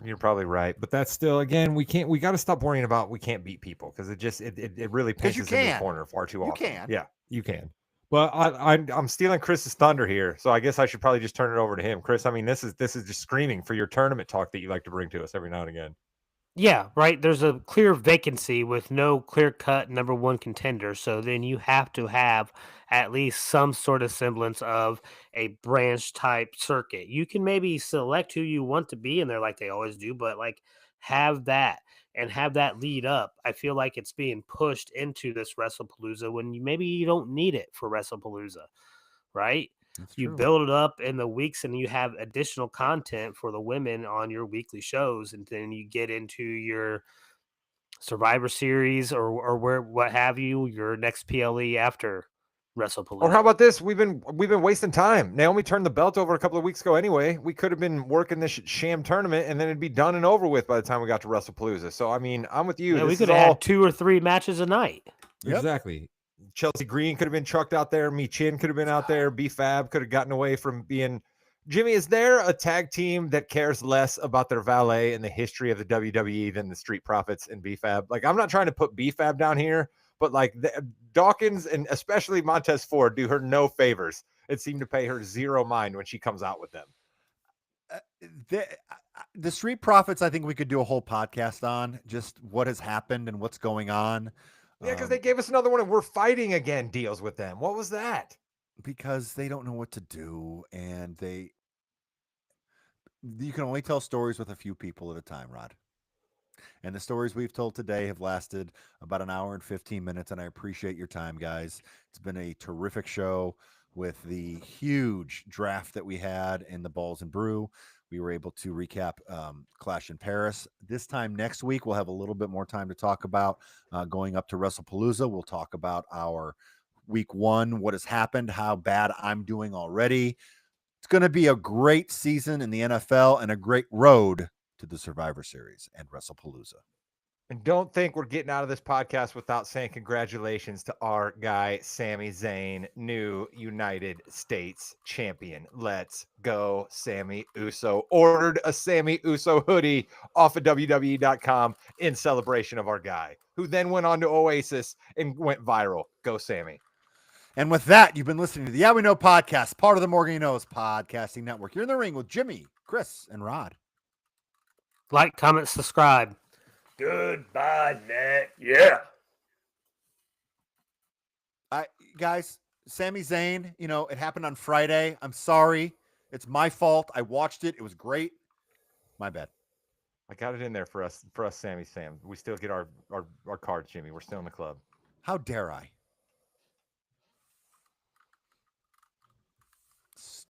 You're probably right, but that's still, again, we got to stop worrying about we can't beat people, because it really paints us in the corner far too often. You can. Yeah, you can. But I'm stealing Chris's thunder here, so I guess I should probably just turn it over to him. Chris, I mean, this is just screaming for your tournament talk that you like to bring to us every now and again. Yeah, right. There's a clear vacancy with no clear-cut number 1 contender. So then you have to have at least some sort of semblance of a branch type circuit. You can maybe select who you want to be in there like they always do, but like have that and have that lead up. I feel like it's being pushed into this WrestlePalooza when maybe you don't need it for WrestlePalooza, right? You build it up in the weeks and you have additional content for the women on your weekly shows. And then you get into your Survivor Series or what have you, your next PLE after WrestlePalooza. Or how about this? We've been wasting time. Naomi turned the belt over a couple of weeks ago anyway. We could have been working this sham tournament and then it'd be done and over with by the time we got to WrestlePalooza. So, I mean, I'm with you. Yeah, we could have had 2 or 3 matches a night. Yep. Exactly. Chelsea Green could have been trucked out there. Mi Chin could have been out there. B-Fab could have gotten away from being. Jimmy, is there a tag team that cares less about their valet and the history of the WWE than the Street Profits and B-Fab? Like, I'm not trying to put B-Fab down here, but like Dawkins and especially Montez Ford do her no favors. It seemed to pay her zero mind when she comes out with them. The Street Profits, I think we could do a whole podcast on just what has happened and what's going on. Yeah, because they gave us another one of "we're fighting again" deals with them. What was that? Because they don't know what to do, and you can only tell stories with a few people at a time, Rod. And the stories we've told today have lasted about an hour and 15 minutes, and I appreciate your time, guys. It's been a terrific show with the huge draft that we had in the Balls and Brew. We were able to recap Clash in Paris. This time next week, we'll have a little bit more time to talk about going up to WrestlePalooza. We'll talk about our week one, what has happened, how bad I'm doing already. It's going to be a great season in the NFL and a great road to the Survivor Series and WrestlePalooza. And don't think we're getting out of this podcast without saying congratulations to our guy, Sami Zayn, new United States champion. Let's go, Sami Uso. Ordered a Sami Uso hoodie off of WWE.com in celebration of our guy, who then went on to Oasis and went viral. Go, Sami. And with that, you've been listening to the Yeah We Know podcast, part of the Morgan You Knows podcasting network. You're in the ring with Jimmy, Chris, and Rod. Like, comment, subscribe. Goodbye, Net. Yeah. Guys, Sami Zayn, it happened on Friday. I'm sorry. It's my fault. I watched it. It was great. My bad. I got it in there for us, Sammy Sam. We still get our cards, Jimmy. We're still in the club. How dare I?